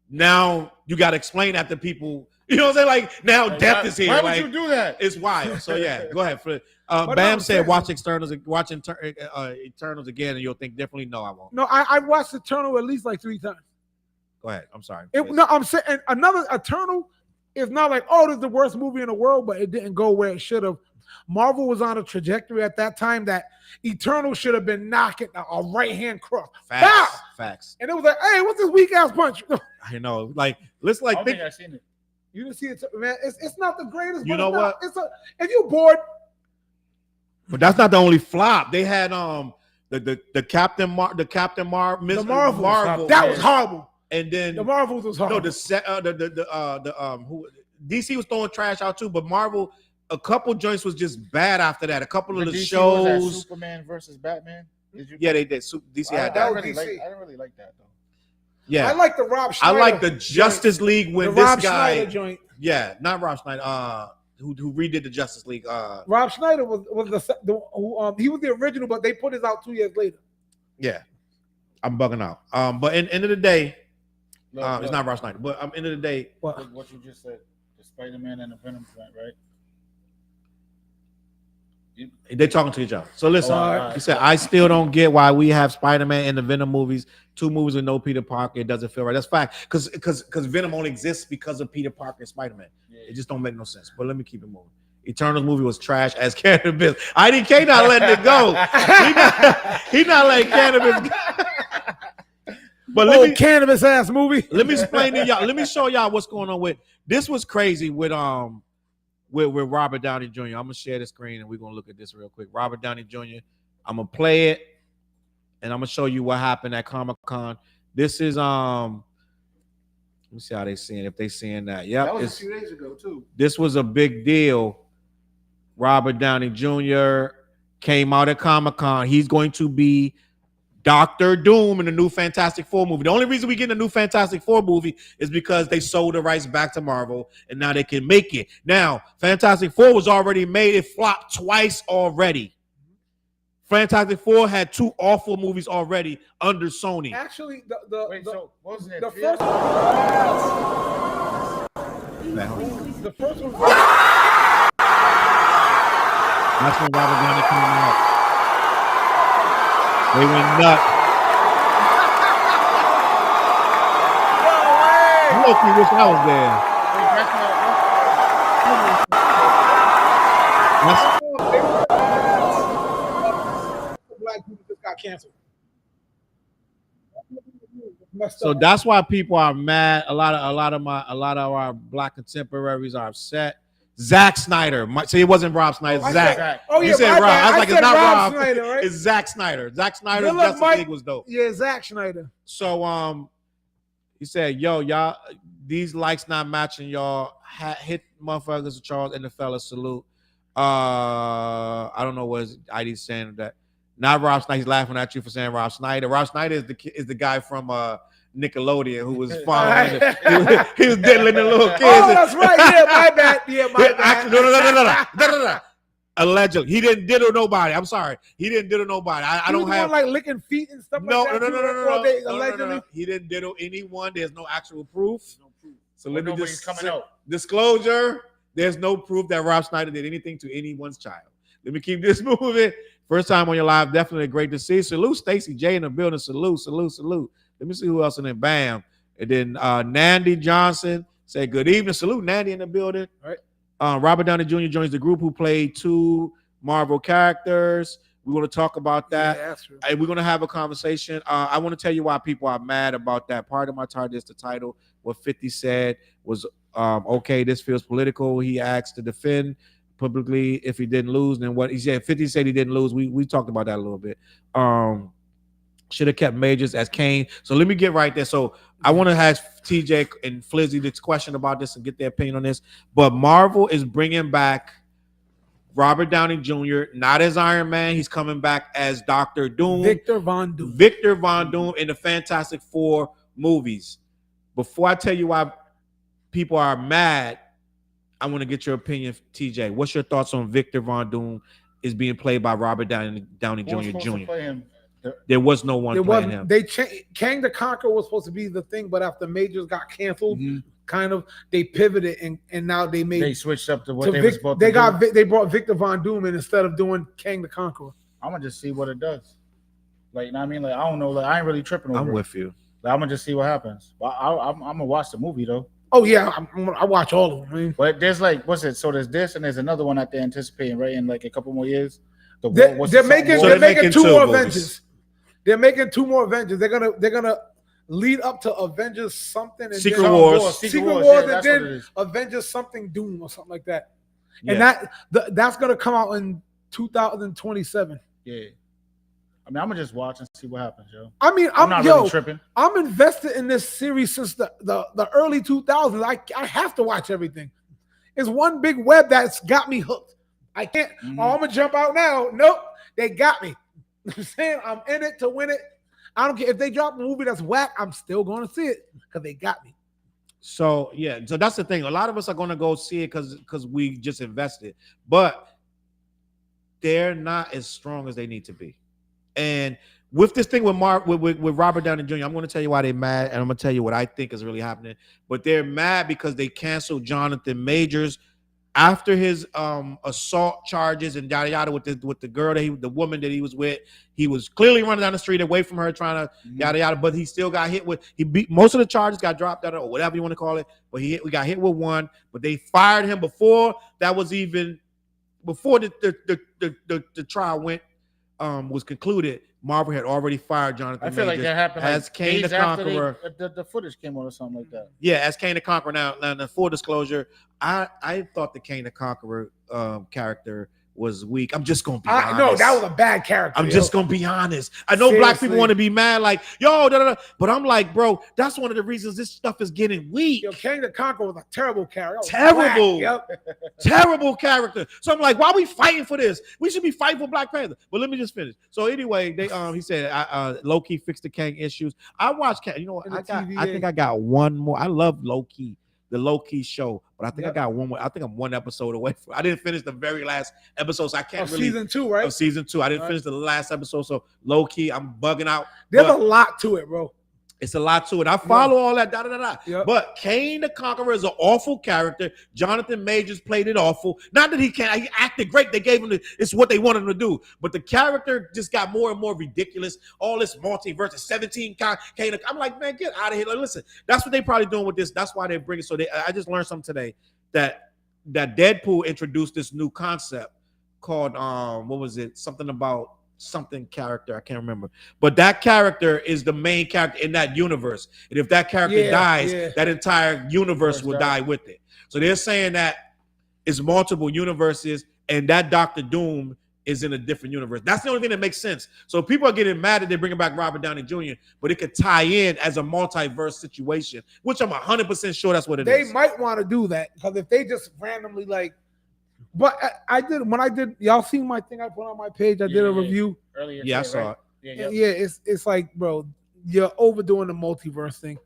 S2: now you got to explain that to people. You know what I'm saying? Like now, death is here.
S3: Why would you do that?
S2: It's wild. So yeah, go ahead. Bam said, "Watch Eternals again, and you'll think differently." No, I won't.
S5: No, I watched Eternal at least like 3 times.
S2: Go ahead. I'm sorry.
S5: I'm saying another Eternal is not like, oh, this is the worst movie in the world, but it didn't go where it should have. Marvel was on a trajectory at that time that Eternal should have been knocking a right hand cross.
S2: Facts.
S5: And it was like, hey, what's this weak ass punch?
S2: I know. Like, let's like think.
S3: I've seen it.
S5: You didn't see it, man. It's not the greatest.
S2: You know what?
S5: If you're bored,
S2: but that's not the only flop. They had the Captain Marvel.
S5: That was horrible.
S2: and then
S5: The Marvels was hard.
S2: no, who DC was throwing trash out too, but Marvel, a couple joints was just bad after that. A couple of the
S3: DC
S2: shows,
S3: was that Superman versus Batman. Did you?
S2: yeah, they did. DC had
S3: I
S2: that.
S3: didn't really like that though.
S2: Yeah,
S5: I like the Rob Schneider.
S2: I like the Justice League when
S5: the
S2: this
S5: Rob
S2: guy,
S5: Schneider joint.
S2: yeah, not Rob Schneider, who redid the Justice League.
S5: Rob Schneider was he was the original, but they put it out 2 years later.
S2: Yeah, I'm bugging out. But in end of the day,
S3: Look,
S2: it's not Rob Schneider. But end of the day,
S5: What?
S3: what you just said, the Spider-Man and the Venom joint, right?
S2: they talking to each other. So listen,
S3: Oh,
S2: he said, I still don't get why we have Spider-Man and the Venom movies, 2 movies with no Peter Parker. It doesn't feel right. That's fact. Because Venom only exists because of Peter Parker and Spider-Man.
S3: Yeah.
S2: It just don't make no sense. But let me keep it moving. Eternals movie was trash as cannabis. IDK not letting it go. He not letting cannabis go. But let
S5: cannabis ass movie.
S2: me explain to y'all. Let me show y'all what's going on with this. Was crazy with Robert Downey Jr. I'm gonna share the screen and we're gonna look at this real quick. Robert Downey Jr. I'm gonna play it and I'm gonna show you what happened at Comic-Con. This is let me see how they seeing, if they seeing that. Yep,
S3: That was a few days ago too.
S2: this was a big deal. Robert Downey Jr. came out at Comic-Con. He's going to be Dr. Doom in the new Fantastic Four movie. The only reason we get a new Fantastic Four movie is because they sold the rights back to Marvel and now they can make it. Now, Fantastic Four was already made. It flopped twice already. Fantastic Four had 2 awful movies already under Sony.
S5: Actually,
S3: So wasn't it?
S5: the first one.
S2: That's when Robert Downey came out. They went nuts. I low-key wish I was there.
S5: Black people just got canceled.
S2: So that's why people are mad. A lot of our black contemporaries are upset. Zack Snyder. It wasn't Rob Snyder. Zack.
S5: Oh yeah,
S2: You said Rob. I was like, it's not Rob.
S5: Snyder, right?
S2: It's Zack Snyder. Zack Snyder's
S5: Look,
S2: Justice League was dope.
S5: Yeah, Zack Snyder.
S2: So he said, "Yo, y'all, these likes not matching. Y'all hit motherfuckers with Charles and the fella salute." I don't know what ID saying that. Not Rob Snyder. He's laughing at you for saying Rob Snyder. Rob Snyder is the guy from Nickelodeon who was following. he was diddling the little kids.
S5: Oh, that's right. Yeah, my bad. Yeah, my bad.
S2: No. Allegedly, he didn't diddle nobody. I'm sorry, he didn't diddle nobody. I don't have
S5: like licking feet and stuff.
S2: No.
S5: Allegedly,
S2: He didn't diddle anyone. There's no actual proof. So let me just
S3: coming out.
S2: disclosure. There's no proof that Rob Snyder did anything to anyone's child. Let me keep this moving. First time on your live, definitely great to see. Salute Stacy J in the building. Salute. Let me see who else in there. Bam. And then Nandy Johnson said good evening. Salute Nandy in the building.
S5: All right.
S2: Robert Downey Jr. joins the group who played 2 Marvel characters. We want to talk about that.
S5: Yeah, that's true.
S2: And we're going to have a conversation. I want to tell you why people are mad about that. Part of my target is the title. What 50 said was, okay, this feels political. He asked to defend publicly if he didn't lose. And what he said, 50 said he didn't lose. We talked about that a little bit. Should have kept Majors as Kane. So let me get right there. So I want to ask TJ and Flizzy this question about this and get their opinion on this. But Marvel is bringing back Robert Downey Jr. not as Iron Man. He's coming back as Dr. Doom.
S5: Victor Von Doom
S2: in the Fantastic Four movies. Before I tell you why people are mad, I want to get your opinion, TJ. What's your thoughts on Victor Von Doom is being played by Robert Downey Jr. There was no one playing him.
S5: Kang the Conqueror was supposed to be the thing, but after Majors got canceled, kind of they pivoted and now they
S3: switched up to what they were supposed to do.
S5: They brought Victor Von Doom in instead of doing Kang the Conqueror.
S3: I'm gonna just see what it does. Like, you know what I mean? Like, I don't know. Like, I ain't really tripping over
S2: I'm
S3: it.
S2: with you.
S3: Like, I'm gonna just see what happens. But I'm gonna watch the movie though.
S5: Oh yeah, I watch all of them. Man.
S3: But there's like, what's it? So there's this and there's another one that they're anticipating, right? In like a couple more years.
S5: They're making 2 more Avengers. They're making 2 more Avengers. They're gonna lead up to Avengers something and
S2: Secret Wars.
S5: Secret Wars, and then Avengers something Doom or something like that. Yeah. And that's gonna come out in 2027.
S3: Yeah. I mean, I'm gonna just watch and see what happens, yo.
S5: I mean,
S3: I'm not really tripping.
S5: I'm invested in this series since the early 2000s. I have to watch everything. It's one big web that's got me hooked. I can't. Oh, I'm gonna jump out now. Nope, they got me. I'm saying I'm in it to win it. I don't care if they drop a movie that's whack. I'm still going to see it because they got me.
S2: So yeah, so that's the thing. A lot of us are going to go see it because we just invested, but they're not as strong as they need to be. And with this thing with with Robert Downey Jr., I'm going to tell you why they're mad, and I'm going to tell you what I think is really happening. But they're mad because they canceled Jonathan Majors after his assault charges and yada yada with the girl the woman that he was with. He was clearly running down the street away from her, trying to yada yada. But he still got hit with. He beat most of the charges, got dropped out or whatever you want to call it. But we got hit with one. But they fired him before that was even before the trial was concluded. Marvel had already fired Jonathan
S3: I feel
S2: Majors
S3: like that happened
S2: as
S3: like
S2: Kane the Conqueror.
S3: The footage came out or something like that.
S2: Yeah, as Kane the Conqueror. Now, the full disclosure, I thought the Kane the Conqueror character was weak. I'm just gonna be honest.
S5: No, that was a bad character.
S2: I'm just gonna be honest. I know black people want to be mad, like yo, but I'm like, bro, that's one of the reasons this stuff is getting weak.
S5: Yo, King the Conqueror was a terrible character.
S2: Terrible, terrible character. So I'm like, why are we fighting for this? We should be fighting for Black Panther. But let me just finish. So anyway, they he said Low-Key fixed the Kang issues. I watched Kang. You know what? I think I got one more. I love Low-Key. The Low-Key show, but I think I got one more. I think I'm one episode away from. I didn't finish the very last episode, so I can't really.
S5: Season 2, right?
S2: Of season 2, I didn't finish the last episode, so Low-Key, I'm bugging out.
S5: There's a lot to it, bro.
S2: It's a lot to it. I follow all that.
S5: Yep.
S2: But Kane the Conqueror is an awful character. Jonathan Majors played it awful. Not that he can't. He acted great. They gave him it's what they wanted him to do. But the character just got more and more ridiculous. All this multiverse, 17 Kane. I'm like, man, get out of here. Like, listen, that's what they probably doing with this. That's why they bring it. So I just learned something today that Deadpool introduced this new concept called what was it? Something about something character. I can't remember. But that character is the main character in that universe. And if that character dies, that entire universe will die with it. So they're saying that it's multiple universes and that Dr. Doom is in a different universe. That's the only thing that makes sense. So people are getting mad that they're bringing back Robert Downey Jr., but it could tie in as a multiverse situation, which I'm 100% sure that's what it is.
S5: They might want to do that because if they just randomly like, but I did when I did. Y'all seen my thing I put on my page? I did a review
S3: earlier.
S2: Yeah, I saw it.
S5: Yeah, it's like, bro, you're overdoing the multiverse thing.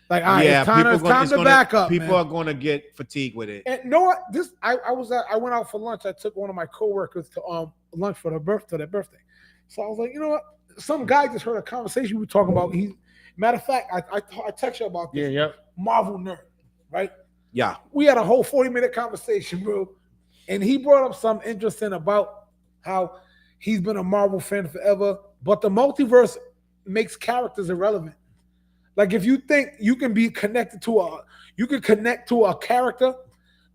S5: Like, all right, it's time to back up.
S2: People are going to get fatigued with it.
S5: And you know what? I went out for lunch. I took one of my coworkers to lunch for their birthday. So I was like, you know what? Some guy just heard a conversation we were talking about. Matter of fact, I text you about this.
S3: Yeah.
S5: Marvel nerd, right?
S2: Yeah.
S5: We had a whole 40-minute conversation, bro. And he brought up something interesting about how he's been a Marvel fan forever, but the multiverse makes characters irrelevant. Like if you think you can be connected to connect to a character,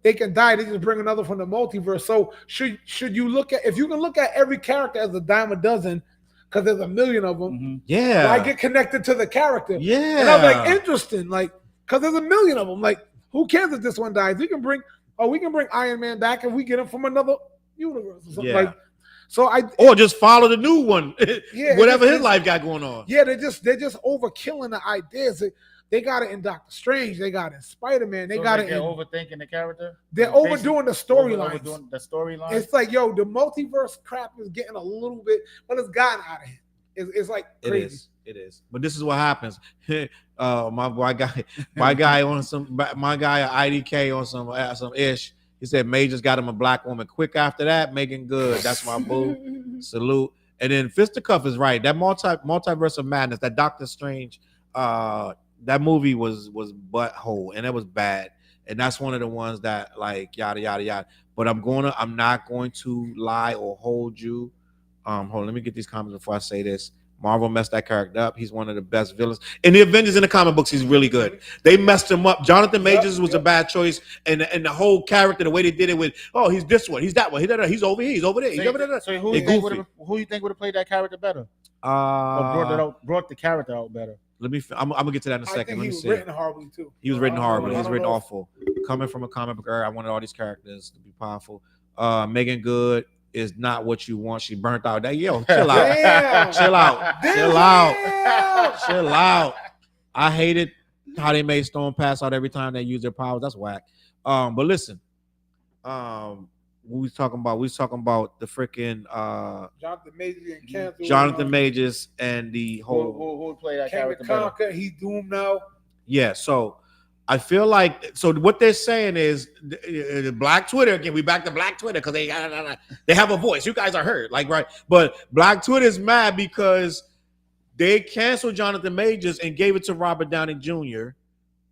S5: they can die. They just bring another from the multiverse. So should you look at, if you can look at every character as a dime a dozen, because there's a million of them.
S2: Yeah.
S5: I get connected to the character.
S2: Yeah.
S5: And I was like, interesting. Like, because there's a million of them. Like, who cares if this one dies? We can bring Iron Man back if we get him from another universe or something. Like, so or
S2: just follow the new one. Whatever his life got going on.
S5: Yeah, they're just overkilling the ideas. They got it in Doctor Strange. They got it in Spider-Man. They got it in
S3: overthinking the character.
S5: They're overdoing the storyline.
S3: Overdoing the storyline.
S5: It's like, yo, the multiverse crap is getting a little bit, but it's gotten out of hand. It's like crazy.
S2: It is. But this is what happens. My guy on some IDK on some ish. He said Majors got him a black woman. Quick after that, Megan Good. That's my boo. Salute. And then Fisticuff is right. That multiverse of madness, that Doctor Strange, that movie was butthole and it was bad. And that's one of the ones that like yada yada yada. But I'm not going to lie or hold you. Hold on, let me get these comments before I say this. Marvel messed that character up. He's one of the best villains. In the Avengers in the comic books, he's really good. They messed him up. Jonathan Majors was a bad choice. And the whole character, the way they did it with, he's this one, he's that one, he's over here, he's over there, he's over there.
S3: So who you think would have played that character better? Or brought the character out better?
S2: I'm gonna get to that in a second. Let me see.
S5: He was written horribly too.
S2: He was written horribly. He's written awful. Coming from a comic book era, I wanted all these characters to be powerful. Megan Good, is not what you want. She burnt out. That chill out,
S5: Damn.
S2: chill out,
S5: Damn.
S2: chill out, chill out. I hated how they made Storm pass out every time they use their powers. That's whack. But listen, we was talking about the freaking
S5: Jonathan Majors and canceled.
S2: Jonathan Majors and the whole
S3: who would play that
S5: King
S3: character
S5: the
S3: better?
S5: Conquer, he's doomed now.
S2: yeah. So I feel like what they're saying is the Black Twitter again. We back to Black Twitter because they have a voice. You guys are heard, like right. But Black Twitter is mad because they canceled Jonathan Majors and gave it to Robert Downey Jr.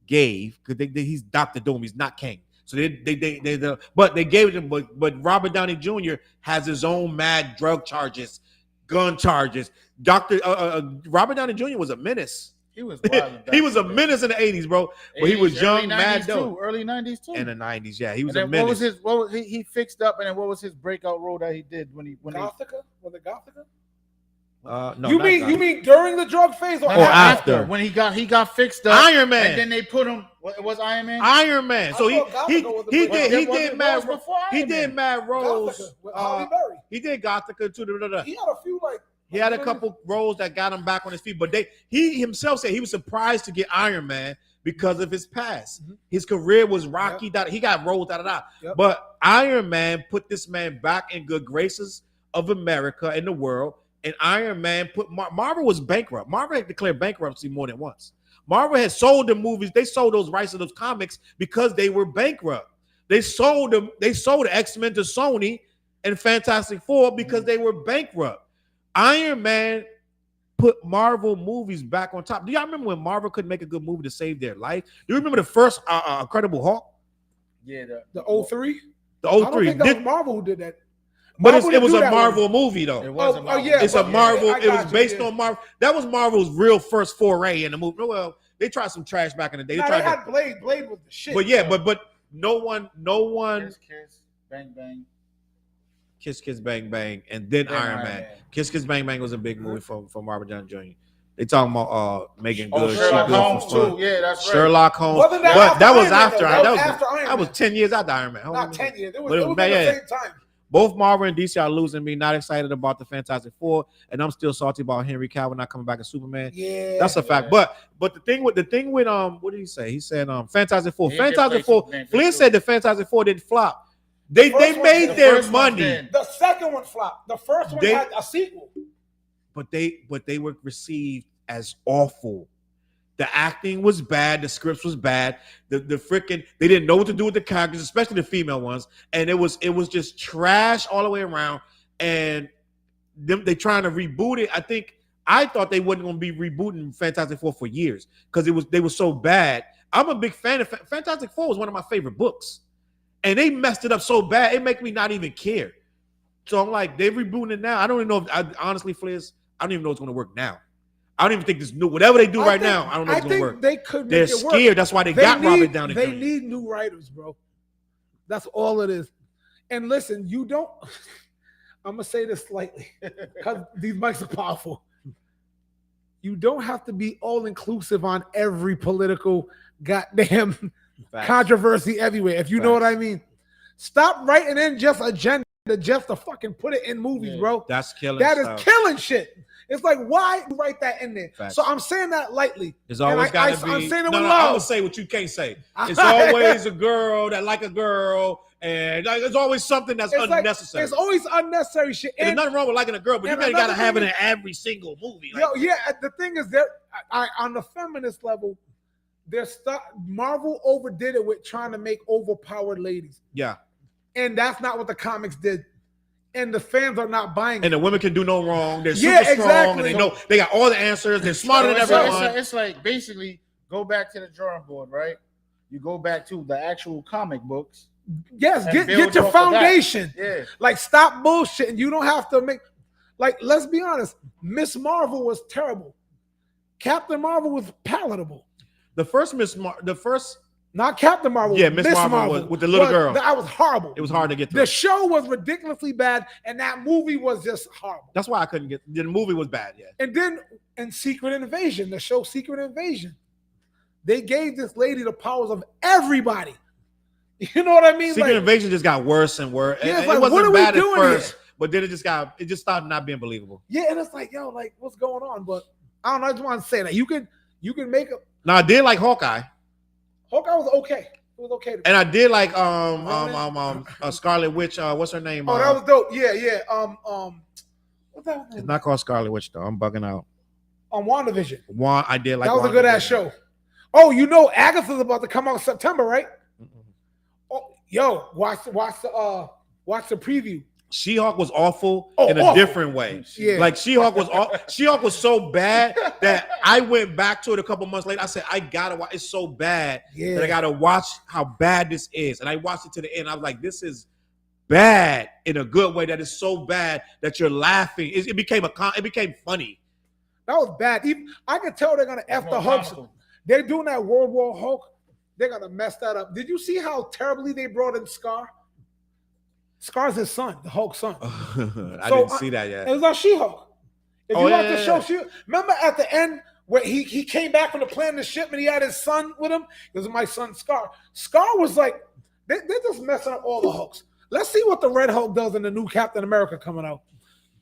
S2: Because he's Dr. Doom. He's not King. So but they gave it to him. But Robert Downey Jr. has his own mad drug charges, gun charges. Robert Downey Jr. was a menace.
S3: He was wild.
S2: He was a menace in the 80s, bro. But he was young, mad dope.
S3: Early 90s too.
S2: In the 90s, yeah. He was
S3: And
S2: a
S3: then
S2: menace.
S3: what was he fixed up, and then what was his breakout role that he did when
S5: Gothica? Was it Gothica?
S2: No,
S5: you
S2: not
S5: mean
S2: Gothica.
S5: you mean during the drug phase or
S2: after?
S3: when he got fixed up?
S2: Iron Man.
S3: And then they put him. It was Iron Man.
S2: Iron Man. So
S5: I
S2: he
S5: thought
S2: he
S5: Gothica was the
S2: he
S5: breakout.
S2: did he
S3: Was
S2: did
S3: it
S2: mad
S3: before Iron
S2: he
S3: Man?
S2: did mad roles.
S5: Gothica with Halle Berry.
S2: He did Gothica too.
S5: He had a few like.
S2: He had a couple roles that got him back on his feet, but he himself said he was surprised to get Iron Man because of his past.
S5: Mhm.
S2: His career was rocky. He got roles
S5: Yep.
S2: But Iron Man put this man back in good graces of America and the world. And Iron Man put Marvel was bankrupt. Marvel had declared bankruptcy more than once. Marvel had sold the movies. They sold those rights to those comics because they were bankrupt. They sold them. They sold X-Men to Sony and Fantastic Four because they were bankrupt. Iron Man put Marvel movies back on top. Do y'all remember when Marvel couldn't make a good movie to save their life? Do you remember the first Incredible Hulk?
S3: Yeah,
S5: The 03?
S2: The
S5: I don't
S2: 03.
S5: think that was Marvel who did that.
S2: But
S5: Marvel
S2: it was
S5: didn't do
S2: a
S5: that
S2: Marvel movie though.
S3: it wasn't.
S5: Oh, yeah.
S2: It's a
S5: but-
S2: Marvel.
S5: I
S2: It was
S5: got
S2: based
S5: you,
S2: on Marvel. That was Marvel's real first foray in the movie. Well, they tried some trash back in the day.
S5: Nah, they had Blade. Blade was the shit.
S2: But yeah, but no one.
S3: Kiss, bang, bang.
S2: Kiss Kiss Bang Bang, and then
S3: Then
S2: Iron Man. Kiss Kiss Bang Bang was a big movie from Robert Downey Jr. They talking about Megan
S3: Oh,
S2: Good.
S3: Sherlock
S2: She Good
S3: Holmes
S2: for fun.
S3: too. Yeah, that's right.
S2: Sherlock Holmes.
S5: Wasn't that
S2: But
S5: after
S2: that was
S5: Iron Man,
S2: after.
S5: though?
S2: That was
S5: after Iron
S2: that was
S5: Man.
S2: 10 years after Iron Man.
S5: Not 10 years. It was,
S2: But
S5: it was
S2: yeah.
S5: at the same time.
S2: Both Marvel and DC are losing me. Not excited about the Fantastic Four, and I'm still salty about Henry Cavill not coming back as Superman.
S5: Yeah.
S2: That's a fact. But the thing with what did he say? He said Fantastic Four.
S3: He did
S2: Fantastic
S3: play
S2: Four.
S3: Superman, for
S2: Flynn
S3: sure.
S2: said the Fantastic Four didn't flop. They
S5: first one
S2: made
S5: did.
S2: their
S3: The first one
S2: money,
S3: did.
S5: The second one flopped. The first one
S2: They-
S5: had a sequel.
S2: but they were received as awful. The acting was bad. The scripts was bad. The freaking they didn't know what to do with the characters, especially the female ones, and it was just trash all the way around. And they trying to reboot it. I thought they wasn't going to be rebooting Fantastic Four for years because they were so bad. I'm a big fan of Fantastic Four. Was one of my favorite books, and they messed it up so bad it make me not even care. So I'm like, they're rebooting it now. I don't even know if honestly, Fliz, I don't even know it's going to work now. I don't even think this new whatever they do right now. I don't know if it's going to work.
S5: They could make
S2: They're
S5: it work.
S2: scared. That's why they got Robert Downey Jr.
S5: They need new writers, bro. That's all it is. And listen, you don't. I'm gonna say this slightly because these mics are powerful. You don't have to be all inclusive on every political goddamn
S2: Facts.
S5: controversy everywhere. If you know what
S2: Facts.
S5: I mean. Stop writing in just agenda just to fucking put it in movies,
S3: Yeah.
S5: bro.
S2: That's killing.
S5: That is
S2: stuff.
S5: killing shit. It's like, why write that in there?
S2: Facts.
S5: So I'm saying that lightly.
S2: There's always
S5: And
S2: got to be.
S5: I'm saying it
S2: no,
S5: with
S2: I'm gonna
S5: love.
S2: say what you can't say. It's always a girl that like a girl, and there's always something that's
S5: It's like-
S2: unnecessary.
S5: It's always unnecessary shit.
S2: And there's nothing wrong with liking a girl, but you
S5: and
S2: gotta
S5: another
S2: have it
S5: thing
S2: in every single movie.
S5: Yo, yeah, the thing is that on the feminist level, Marvel overdid it with trying to make overpowered ladies.
S2: Yeah,
S5: And that's not what the comics did. And the fans are not buying
S2: and
S5: it.
S2: the women can do no wrong. They're
S5: Yeah,
S2: super strong, and
S5: exactly.
S2: they know they got all the answers. They're smarter than
S3: It's
S2: everyone.
S3: it's like basically go back to the drawing board, right? You go back to the actual comic books.
S5: Yes,
S3: and
S5: get
S3: build
S5: your
S3: off of that.
S5: foundation.
S3: Yeah.
S5: Like, stop bullshitting. You don't have to make, like, let's be honest. Miss Marvel was terrible. Captain Marvel was palatable.
S2: The first
S5: Not Captain Marvel.
S2: Yeah, Miss Marvel was with the little girl.
S5: That was horrible.
S2: it was hard to get
S5: The
S2: through.
S5: show was ridiculously bad, and that movie was just horrible.
S2: That's why I couldn't get. The movie was bad. Yeah,
S5: And then in Secret Invasion, the show Secret Invasion, they gave this lady the powers of everybody. You know what I mean?
S2: Secret
S5: Like,
S2: Invasion just got worse and worse.
S5: Yeah, it's
S2: It
S5: like,
S2: wasn't
S5: what are we
S2: bad at
S5: doing
S2: first,
S5: here?
S2: but then it just started not being believable.
S5: Yeah, and it's like, yo, like what's going on? But I don't know. I just want to say that you can make a.
S2: Now I did like Hawkeye.
S5: Hawkeye was okay. It was okay.
S2: And I did like Scarlet Witch. What's her name?
S5: Oh, that was dope. Yeah. What's that?
S2: It's not called Scarlet Witch though. I'm bugging out.
S5: On WandaVision.
S2: I did like
S5: that was a good ass show. Oh, you know Agatha's about to come out in September, right? Oh, yo, watch the preview.
S2: She-Hulk was awful in a
S5: awful.
S2: Different way.
S5: Yeah.
S2: Like She-Hulk was so bad that I went back to it a couple months later. I said, I gotta watch. It's so bad that I gotta watch how bad this is. And I watched it to the end. I was like, this is bad in a good way. That is so bad that you're laughing. It became funny.
S5: That was bad. I can tell they're gonna F the Hulk. They're doing that World War Hulk. They're gonna mess that up. Did you see how terribly they brought in Scar? Scar's his son, the Hulk's son.
S2: I didn't see that yet.
S5: It was on She-Hulk. If you watch the show, remember at the end where he came back from the plane of the ship and he had his son with him? It was my son Scar. Scar was like, they're just messing up all the Hulks. Let's see what the Red Hulk does in the new Captain America coming out.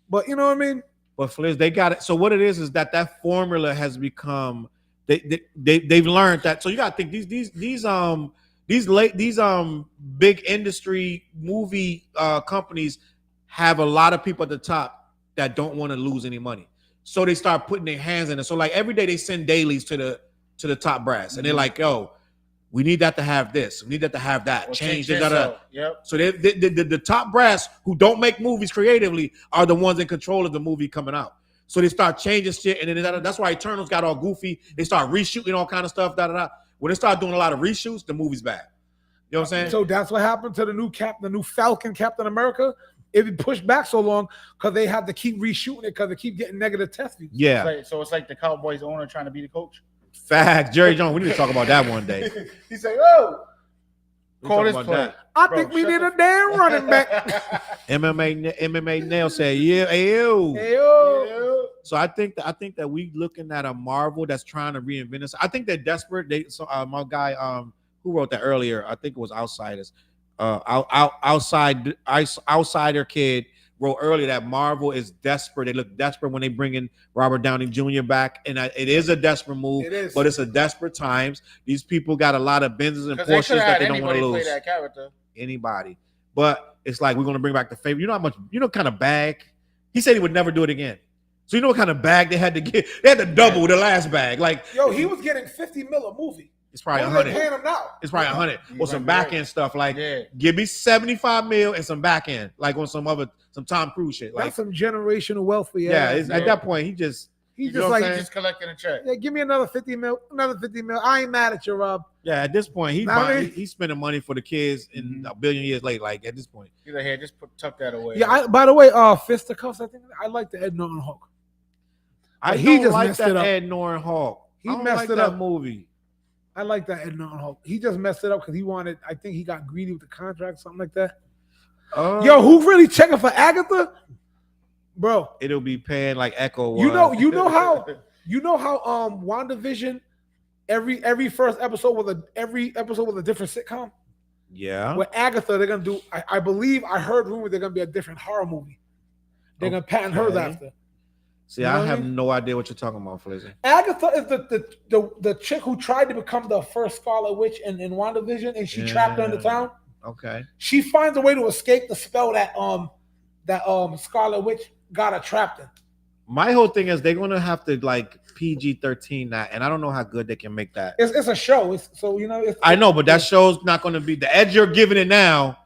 S5: But you know what I mean?
S2: But Fliz, they got it. So what it is that formula has become. They've learned that. So you got to think these big industry movie companies have a lot of people at the top that don't want to lose any money. So they start putting their hands in it. So like every day they send dailies to the top brass, and they're like, "Yo, we need that to have this. We need that to have that. Change this."
S3: Yep.
S2: So the top brass who don't make movies creatively are the ones in control of the movie coming out. So they start changing shit, and then that's why Eternals got all goofy. They start reshooting all kind of stuff. When they start doing a lot of reshoots, the movie's bad. You know what I'm saying?
S5: So that's what happened to the new Falcon Captain America. It pushed back so long because they had to keep reshooting it because they keep getting negative test views.
S2: Yeah.
S3: So it's like the Cowboys owner trying to be the coach.
S2: Fact. Jerry Jones. We need to talk about that one day.
S3: He said, "Oh, call this play."
S5: I think we need a damn running back.
S2: MMA Nail said, "Yeah, ayo."
S5: Ayo.
S2: So I think that we looking at a Marvel that's trying to reinvent us. I think they're desperate. My guy who wrote that earlier, I think it was Outsiders. Outsider kid wrote earlier that Marvel is desperate. They look desperate when they bring in Robert Downey Jr. back, and it is a desperate move.
S5: It is.
S2: But it's a desperate times. These people got a lot of Benzes and Porsches that they don't want to lose.
S3: Play that character.
S2: Anybody, but it's like we're gonna bring back the favorite. You know how much? You know, kind of bag. He said he would never do it again. So you know what kind of bag they had to get? They had to double the last bag. Like,
S5: yo, he was getting $50 million a movie.
S2: It's probably
S5: What are they
S2: 100.
S5: paying him now?
S2: It's probably 100 or some back end stuff. Like,
S3: Yeah.
S2: give me 75 mil and some back end, like on some Tom Cruise shit. Like,
S5: That's some generational wealth for you.
S2: at that point, he just
S5: He's
S3: You know
S5: just
S3: what
S5: like,
S3: I'm saying? Just collecting a check.
S5: yeah, give me another 50 mil. I ain't mad at you, Rob.
S2: at this point
S5: Nah,
S2: he's spending money for the kids in a billion years later. Like at this point,
S3: He's like, here, just tuck that away.
S5: Yeah, by the way, Fisticuffs, I think I like the Ed Norton Hulk.
S2: I
S5: he
S2: don't
S5: just
S2: like
S5: messed
S2: that
S5: it up.
S2: Ed Norton Hulk.
S5: He
S2: I don't
S5: messed
S2: like
S5: it
S2: that
S5: up.
S2: movie.
S5: I like that Ed Norton Hulk. He just messed it up because I think he got greedy with the contract, something like that. Yo, who really checking for Agatha? Bro,
S2: It'll be paying like Echo was.
S5: you know how WandaVision, every first episode was a different sitcom.
S2: Yeah.
S5: With Agatha, they're gonna do. I believe I heard rumors they're gonna be a different horror movie. They're gonna patent hers
S2: Okay.
S5: after.
S2: See,
S5: You know
S2: I
S5: what I
S2: have
S5: mean?
S2: no idea what you're talking about, Flizzy.
S5: Agatha is the chick who tried to become the first Scarlet Witch in WandaVision, and she trapped her in the town.
S2: Okay.
S5: She finds a way to escape the spell that Scarlet Witch got her trapped in.
S2: My whole thing is they're gonna have to like PG-13 that, and I don't know how good they can make that.
S5: It's a show.
S2: I know, but that show's not gonna be the edge you're giving it now.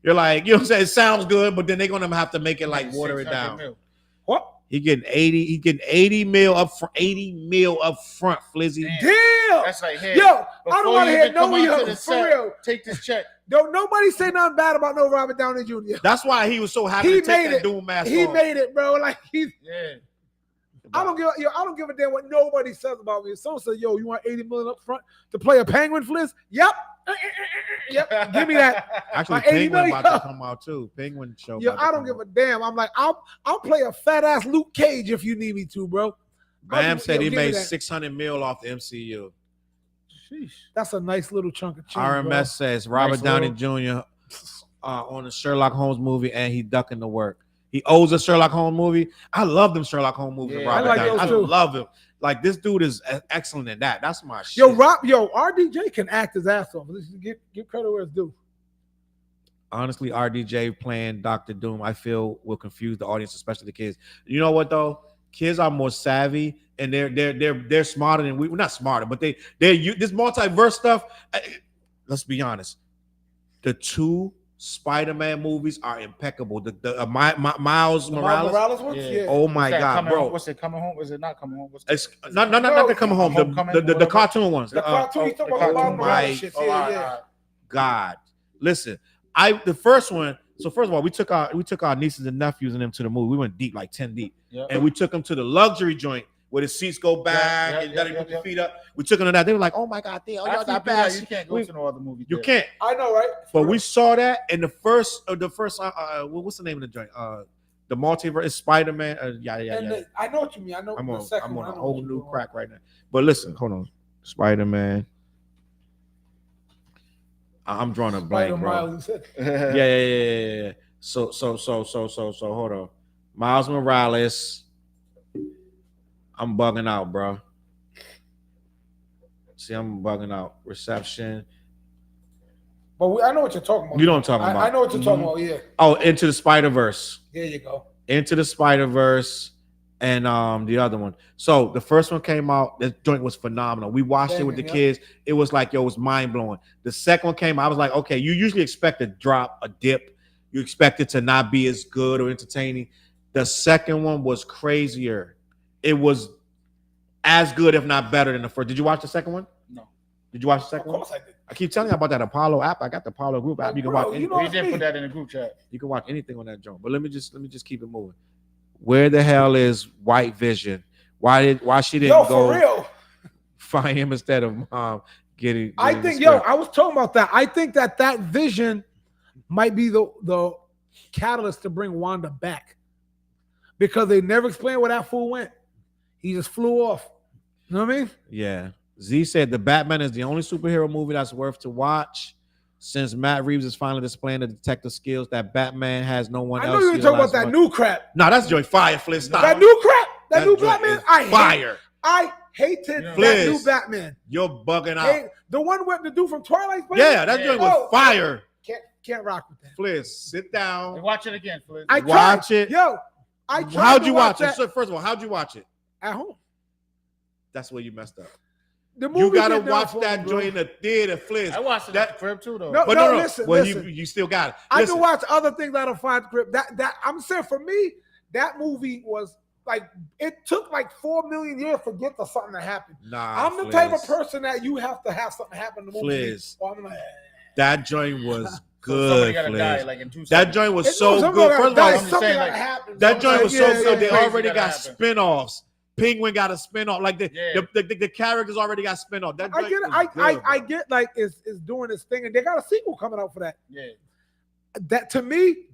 S2: You're like, you know what I'm saying? It sounds good, but then they're gonna have to make it like water it down.
S3: Mil.
S5: What?
S2: He getting 80 mil up front, 80 mil up front, Flizzy.
S5: Damn!
S3: That's like, hey,
S5: Yo, I
S3: before
S5: don't want to
S3: you
S5: hear
S3: even come
S5: no
S3: out to
S5: yo
S3: the
S5: for
S3: set,
S5: real.
S3: Take this check.
S5: Don't nobody say nothing bad about no Robert Downey Jr.
S2: That's why he was so happy
S5: He
S2: to take
S5: made
S2: that
S5: it.
S2: Doom mask
S5: He
S2: off.
S5: made it, bro. Like he.
S3: Yeah.
S5: I don't give a damn what nobody says about me. If someone says, "Yo, you want 80 million up front to play a Penguin, Fliz?" Yep. Yep. Give me that.
S2: Actually,
S5: My 80
S2: Penguin
S5: million.
S2: about to come out too. Penguin show.
S5: Yo,
S2: about to
S5: I don't
S2: come
S5: give
S2: out.
S5: a damn. I'm like, I'll play a fat ass Luke Cage if you need me to, bro.
S2: Bam said he
S5: Give me
S2: made
S5: that.
S2: 600 mil off the MCU.
S5: Sheesh. That's a nice little chunk of change.
S2: RMS
S5: bro.
S2: says Robert
S3: Nice
S2: Downey Jr. On the Sherlock Holmes movie, and he ducking the work. He owes a Sherlock Holmes movie. I love them Sherlock Holmes movies.
S3: Yeah,
S2: Robert
S5: I like
S2: Downey.
S5: those
S2: I
S5: too.
S2: love him. Like this dude is excellent in that. That's my shit.
S5: Yo, RDJ can act his ass off. Let's give credit where it's due.
S2: Honestly, RDJ playing Dr. Doom, I feel will confuse the audience, especially the kids. You know what though? Kids are more savvy and they're smarter than we're not smarter, but they're this multiverse stuff. Let's be honest. The 2 Spider-Man movies are impeccable. The Miles Morales.
S5: Ones?
S3: Yeah.
S5: Yeah.
S2: Oh my God, bro!
S3: What's it coming home? Is it not coming home?
S2: It's not the coming home. The cartoon ones.
S5: The cartoon he's talking
S3: the
S5: about
S3: cartoon.
S5: Morales shit. Yeah.
S2: God, listen. The first one. So first of all, we took our nieces and nephews and them to the movie. We went deep, like 10 deep, and we took them to the luxury joint where the seats go back and you gotta put your feet up. We took them to that. They were like, "Oh my God, y'all got bad."
S3: You can't go to no other movie.
S2: You can't.
S5: I know, right?
S2: But we saw that in the first. What's the name of the joint? The multiverse Spider-Man.
S5: I know what you mean. I know.
S2: I'm
S5: the
S2: on
S5: second
S2: a
S5: one. I know
S2: whole
S5: what
S2: new
S5: you're
S2: crack right now. But listen, hold on. Spider-Man. I'm drawing a blank, bro. Yeah. So hold on. Miles Morales. I'm bugging out, bro. See, I'm bugging out. Reception.
S5: But I know what you're talking about.
S2: You know what I'm talking about.
S5: I know what you're talking about. Yeah.
S2: Oh, Into the Spider-Verse.
S5: There you go.
S2: Into the Spider-Verse and the other one. So the first one came out. The joint was phenomenal. We watched it with the kids. It was like, yo, it was mind-blowing. The second one came out. I was like, okay, you usually expect a dip. You expect it to not be as good or entertaining. The second one was crazier. It was as good, if not better, than the first. Did you watch the second one?
S3: No.
S2: Did you watch the second one?
S5: Of course I did.
S2: I keep telling you about that Apollo app. I got the Apollo group app. You can watch anything.
S3: We didn't put that in the group chat.
S2: You can watch anything on that joint. But let me just keep it moving. Where the hell is White Vision? Why she didn't go
S5: for real?
S2: find him instead of mom getting
S5: I think, I was talking about that. I think that Vision might be the catalyst to bring Wanda back because they never explained where that fool went. He just flew off. You know what I mean?
S2: Yeah. Z said the Batman is the only superhero movie that's worth to watch. Since Matt Reeves is finally displaying the detective skills that Batman has no one else.
S5: I know you were talking about that new crap.
S2: No, that's joint fire, Fliz. Stop.
S5: That new crap. That new Batman. I hated that new Batman.
S2: You're bugging out.
S5: The one with the dude from Twilight.
S2: Yeah, that joint was fire.
S5: Can't rock with that.
S2: Fliz, sit down.
S3: And watch it again, Fliz.
S5: I
S2: watch it.
S5: Yo, I tried.
S2: How'd you watch it? So first of all, how'd you watch it?
S5: At home.
S2: That's where you messed up.
S5: The movie
S2: You gotta watch that joint in the theater, Fliz.
S3: I watched it at the crib too, though.
S5: No, listen.
S2: Well,
S5: listen.
S2: you still got it.
S5: I can watch other things out of Five Grip. That I'm saying for me, that movie was like it took like 4 million years to get to something that happened.
S2: Nah,
S5: I'm the type of person that you have to have something happen in the movie.
S2: Fliz.
S5: Or I'm like,
S2: that joint was good.
S3: Somebody gotta die like in 2 seconds.
S2: That joint was so good. First of all, that joint was so good. They already got spinoffs. Penguin got a spinoff. Like the characters already got spinoff. That
S5: I get it. I get like it's doing this thing, and they got a sequel coming out for that.
S3: Yeah.
S5: That to me,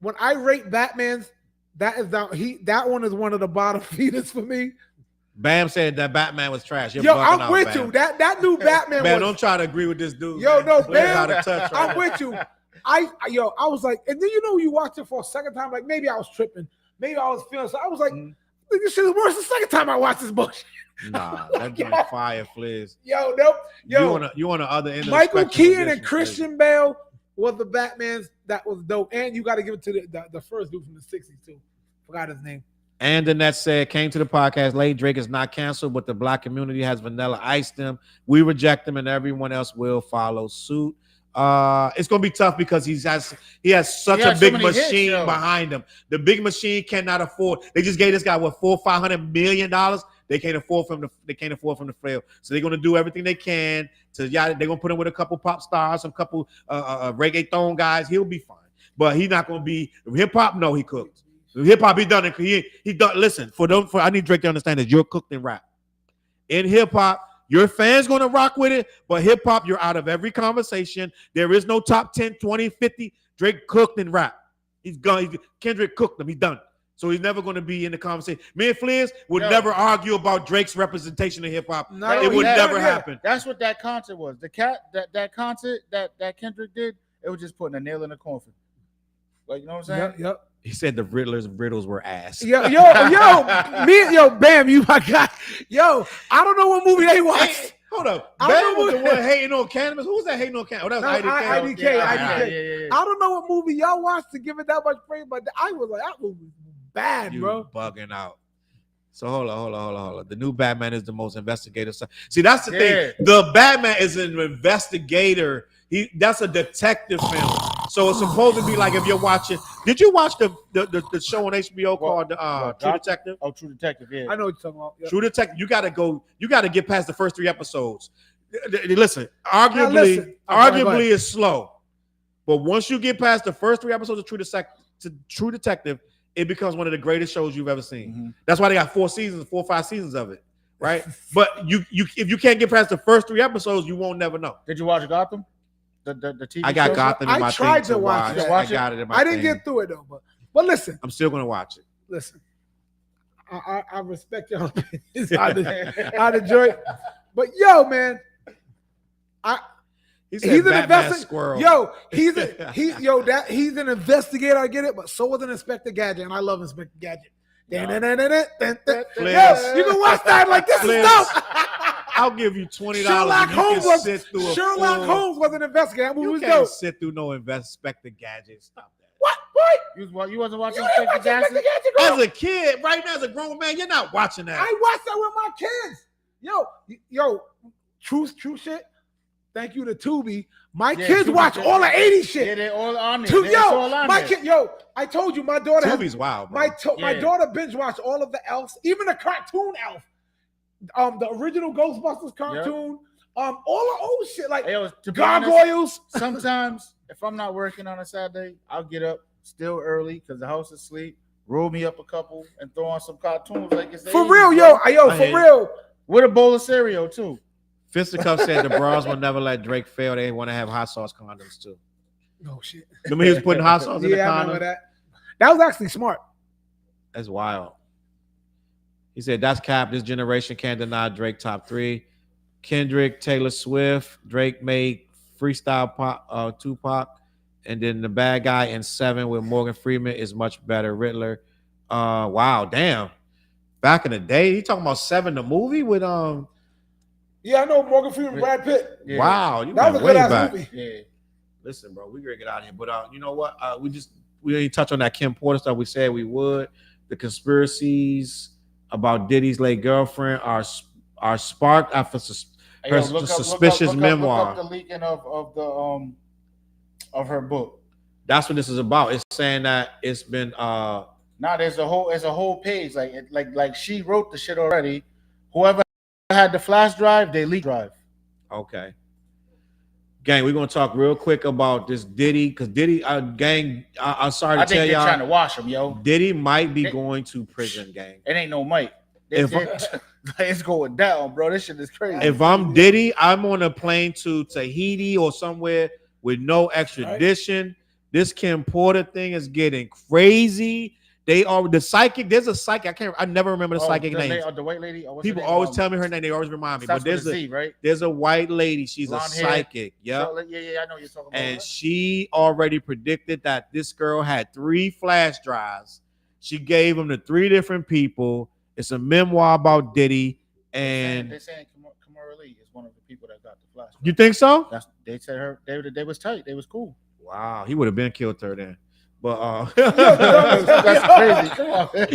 S5: when I rate Batman's, that one is one of the bottom feeders for me.
S2: Bam said that Batman was trash.
S5: Yo, I'm with you. That new Batman.
S2: Man, don't try to agree with this dude.
S5: Yo,
S2: man.
S5: no, Bam.
S2: I'm
S5: with you. I was like, and then you watch it for a second time, like maybe I was tripping, maybe I was feeling so. I was like, this shit is worse the second time I watched this bullshit.
S2: Nah, that joint fire, Fliz.
S5: Yo, nope. Yo,
S2: you on the other end.
S5: Michael Keaton and Christian Bale was the Batmans that was dope, and you got to give it to the first dude from the '60s too. Forgot his name.
S2: And Annette said, came to the podcast late. Drake is not canceled, but the black community has vanilla iced him. We reject him, and everyone else will follow suit. It's gonna be tough because he has such a big machine behind him. The big machine cannot afford. They just gave this guy $400-500 million. They can't afford for him to fail. So they're gonna do everything they can to they're gonna put him with a couple pop stars, some couple reggaeton guys. He'll be fine, but he's not gonna be hip hop. No, he cooked. Hip hop, he done it. He done. Listen, I need Drake to understand that you're cooked in rap. In hip hop, your fans going to rock with it, but hip hop, you're out of every conversation. There is no top 10, 20, 50. Drake cooked in rap. He's gone. Kendrick cooked him. He's done. So he's never going to be in the conversation. Me and Fliz would never argue about Drake's representation in hip hop. No, it would never happen.
S3: That's what that concert was. That concert that Kendrick did, it was just putting a nail in the coffin. Like, you know what I'm saying?
S5: Yep.
S2: He said the Riddler's riddles were ass.
S5: Yo, Bam, you my guy. Yo, I don't know what movie they watched.
S2: Hey, hold up. Bam was the one hating on cannabis. Who was that hating on cannabis? Oh, that was IDK.
S5: IDK. I don't know what movie y'all watched to give it that much praise, but I was like, that movie was bad,
S2: You
S5: bro.
S2: bugging out. So hold on. The new Batman is the most investigative side. See, that's the thing. The Batman is an investigator. That's a detective film. So it's supposed to be like if you're watching. Did you watch the show on HBO called True Detective?
S3: Oh, True Detective. Yeah,
S5: I know what you're talking about. Yeah.
S2: True Detective. You got to get past the first 3 episodes. Listen, arguably it's slow, but once you get past the first 3 episodes of True Detective, it becomes one of the greatest shows you've ever seen. Mm-hmm. That's why they got 4 or 5 seasons of it, right? But if you can't get past the first 3 episodes, you won't never know.
S3: Did you watch Gotham? The TV
S2: I got
S3: show?
S2: Gotham in my
S5: I tried
S2: thing
S5: to watch it.
S2: I got it in my
S5: I didn't
S2: thing.
S5: get through it though, but listen.
S2: I'm still gonna watch it.
S5: Listen, I respect your opinions. I enjoy it. But yo, man, he's an investigator. Yo, he's an investigator. I get it, but so was an Inspector Gadget, and I love Inspector Gadget. Yo, you can watch that like this is dope.
S2: I'll give you $20.
S5: Sherlock Holmes was an investigator. That movie was dope.
S2: Sit through no Inspector Gadget. Stop that.
S5: What?
S3: You wasn't watching Inspector Gadget?
S2: As a kid, right now as a grown man, you're not watching that.
S5: I watched that with my kids. Yo, true shit. Thank you to Tubi. My kids watch all the 80s shit.
S3: Yeah, they're all on there.
S5: I told you, my daughter.
S2: Tubi's wild, bro.
S5: My daughter binge watched all of the Elves, even the cartoon Elf. The original Ghostbusters cartoon, all the old shit like Gargoyles.
S3: Sometimes, if I'm not working on a Saturday, I'll get up still early because the house is asleep, roll me up a couple, and throw on some cartoons like it's
S5: for real, for real.
S3: With a bowl of cereal too.
S2: Fisticuff said the bras will never let Drake fail. They want to have hot sauce condoms too.
S5: No shit.
S2: Remember he was putting hot sauce in the condom?
S5: I remember that. That was actually smart.
S2: That's wild. He said, that's cap. This generation can't deny Drake top 3. Kendrick, Taylor Swift. Drake made Freestyle Tupac. And then the bad guy in 7 with Morgan Freeman is much better. Riddler. Wow, damn. Back in the day, he talking about 7 the movie with
S5: Yeah, I know Morgan Freeman, Brad Pitt.
S2: Yeah. Wow, you
S5: that was a good ass movie.
S3: Yeah.
S2: Listen, bro, we gotta get out of here. But you know what? We didn't touch on that Kim Porter stuff. We said we would. The conspiracies about Diddy's late girlfriend are sparked after her suspicious memoir.
S3: Look up the leaking of her book.
S2: That's what this is about. It's saying that it's been
S3: there's a whole page like she wrote the shit already. Whoever had the flash drive, they leak drive.
S2: Okay. Gang, we're gonna talk real quick about this Diddy, because Diddy, gang, I'm sorry to tell y'all,
S3: they're trying to wash him, yo.
S2: Diddy might be going to prison, gang.
S3: It ain't no Mike. It's going down, bro. This shit is crazy.
S2: If I'm Diddy, I'm on a plane to Tahiti or somewhere with no extradition. Right. This Kim Porter thing is getting crazy. They are the psychic. There's a psychic. I never remember the psychic name.
S3: The white lady.
S2: People always tell me her name. They always remind me. But there's a white lady. She's blonde a psychic. Yeah.
S3: So, yeah. I know you're talking about.
S2: And she already predicted that this girl had 3 flash drives. She gave them to 3 different people. It's a memoir about Diddy. And
S3: they're saying Kamara Lee is one of the people that got the flash drive.
S2: You think so?
S3: They said they was tight. They was cool.
S2: Wow, he would have been killed her then. But
S3: that's crazy. Come on, man.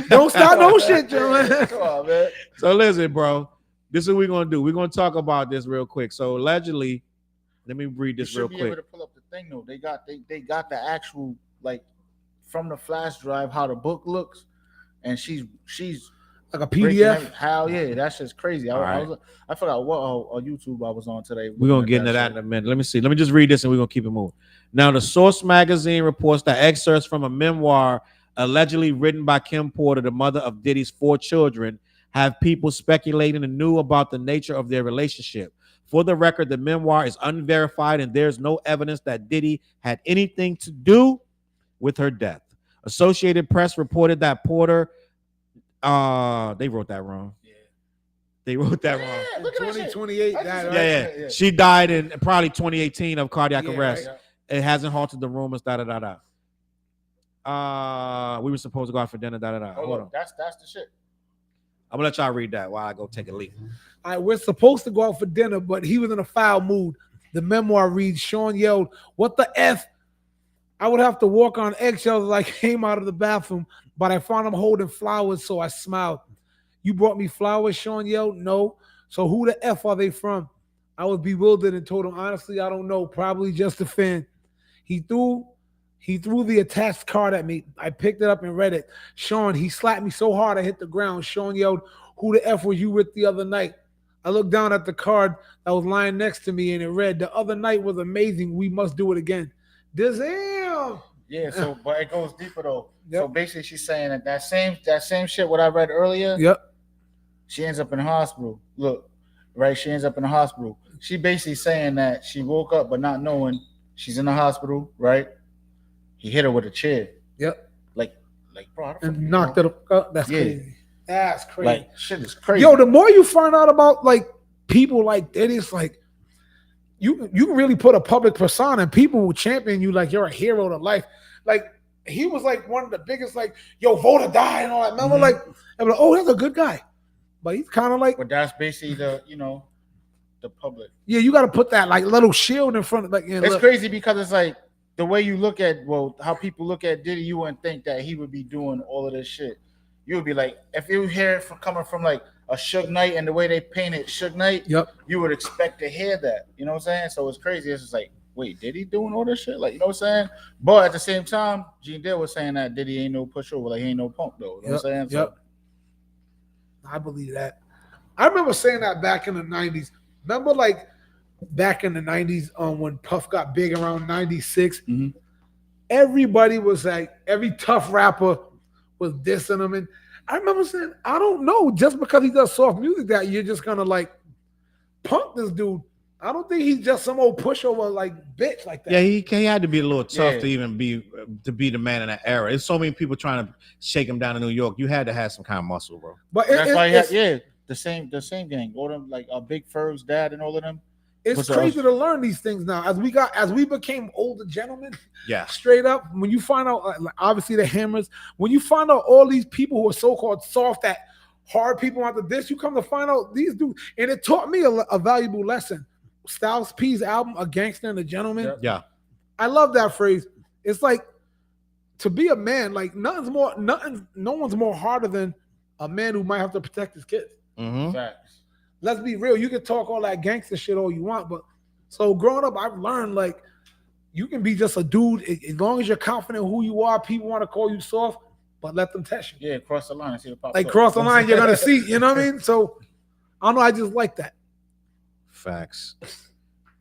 S5: Don't start no shit, Joe.
S3: Come on, man.
S2: So listen, bro. This is what we're gonna do. We're gonna talk about this real quick. So allegedly, let me read this real quick.
S3: Able to pull up the thing though. They got the actual like from the flash drive how the book looks, and she's
S5: like a PDF.
S3: How that's just crazy. I forgot what YouTube I was on today.
S2: We're gonna get into that in a minute. Let me see. Let me just read this and we're gonna keep it moving. Now, the Source magazine reports that excerpts from a memoir allegedly written by Kim Porter, the mother of Diddy's 4 children, have people speculating anew about the nature of their relationship. For the record, the memoir is unverified and there's no evidence that Diddy had anything to do with her death. Associated Press reported that Porter, they wrote that wrong. Yeah. They wrote that wrong.
S5: Look at 2028.
S2: Yeah. She died in probably 2018 of cardiac arrest. Right. It hasn't halted the rumors, We were supposed to go out for dinner. Hold on.
S3: That's the shit.
S2: I'm gonna let y'all read that while I go take a leak.
S5: All right, we're supposed to go out for dinner, but he was in a foul mood. The memoir reads, Sean yelled, "What the F?" I would have to walk on eggshells as I came out of the bathroom, but I found him holding flowers, so I smiled. "You brought me flowers?" Sean yelled. "No." "So who the F are they from?" I was bewildered and told him, "Honestly, I don't know. Probably just a fan." He threw the attached card at me. I picked it up and read it. "Sean, he slapped me so hard I hit the ground." Sean yelled, "Who the F was you with the other night?" I looked down at the card that was lying next to me and it read, "The other night was amazing. We must do it again." Damn.
S3: Yeah, so but it goes deeper though.
S5: Yep.
S3: So basically she's saying that same shit what I read earlier.
S5: Yep.
S3: She ends up in the hospital. Look, right? She ends up in the hospital. She basically saying that she woke up but not knowing she's in the hospital, right? He hit her with a chair.
S5: Yep.
S3: Like bro, how the fuck
S5: And
S3: you
S5: knocked
S3: know?
S5: it up. That's
S3: Yeah.
S5: crazy. That's crazy.
S3: Like shit is crazy.
S5: Yo, the more you find out about like people like that, it's like you can really put a public persona and people will champion you like you're a hero to life. Like he was like one of the biggest, like, yo, vote or die and all that. Remember, like, I'm like, oh, that's a good guy. But he's kind of like,
S3: But that's basically the public.
S5: yeah, you got to put that like little shield in front of like.
S3: It's crazy because it's like the way you look at how people look at Diddy, you wouldn't think that he would be doing all of this shit. You would be like, if you hear it coming from like a Suge Knight and the way they painted Suge Knight,
S5: Yep.
S3: you would expect to hear that. You know what I'm saying? So it's crazy. It's just like, wait, Diddy doing all this shit? Like, you know what I'm saying? But at the same time, Gene Dale was saying that Diddy ain't no pushover, like he ain't no punk though. You know what I'm saying? So,
S5: I believe that. I remember saying that back in the 90s. Remember, like, back in the 90s when Puff got big around 96?
S3: Mhm.
S5: Everybody was like, every tough rapper was dissing him. And I remember saying, I don't know, just because he does soft music that you're just going to, like, punk this dude. I don't think he's just some old pushover, like, bitch like that.
S2: Yeah, he had to be a little tough
S3: Yeah.
S2: to even be the man in that era. There's so many people trying to shake him down in New York. You had to have some kind of muscle, bro.
S5: But
S3: that's why he
S5: it's,
S3: had, the same gang. All them like Big Fur's dad and all of them.
S5: it's crazy to learn these things now. As we became older gentlemen,
S2: Yeah.
S5: straight up, when you find out, like, obviously the Hammers, when you find out all these people who are so-called soft, that hard people after this, you come to find out these dudes, and it taught me a valuable lesson. Styles P's album, A Gangster and a Gentleman.
S3: Yep.
S2: Yeah.
S5: I love that phrase. It's like, to be a man, like no one's more harder than a man who might have to protect his kids.
S2: Mm-hmm.
S3: Facts.
S5: Let's be real. You can talk all that gangster shit all you want, but so growing up, I've learned like you can be just a dude as long as you're confident in who you are. People want to call you soft, but let them test you.
S3: Yeah, cross the line and see what pops
S5: Like
S3: up.
S5: cross the line, you're gonna see. You know what I mean? So I don't know. I just like that.
S2: Facts.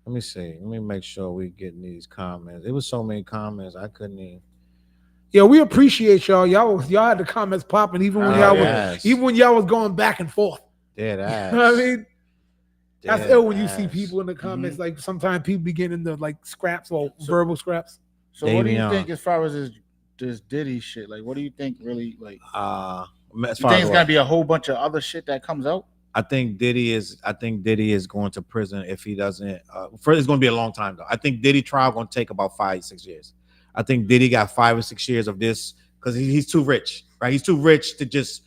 S2: Let me see. Let me make sure we getting these comments. It was so many comments I couldn't even.
S5: Yeah, we appreciate y'all. Y'all had the comments popping even when y'all was going back and forth.
S2: Dead ass.
S5: You know what I mean? That's
S2: Dead
S5: ill when you
S2: ass.
S5: see people in the comments. Like sometimes people be getting into like scraps or verbal scraps.
S3: So what do you
S2: Davion.
S3: think as far as this Diddy shit? Like, what do you think really like?
S2: As
S3: You
S2: far
S3: think
S2: as
S3: it's gonna be a whole bunch of other shit that comes out?
S2: I think Diddy is going to prison if he doesn't. First, it's going to be a long time though. I think Diddy trial going to take about 5-6 years. I think Diddy got 5 or 6 years of this because he's too rich, right? He's too rich to just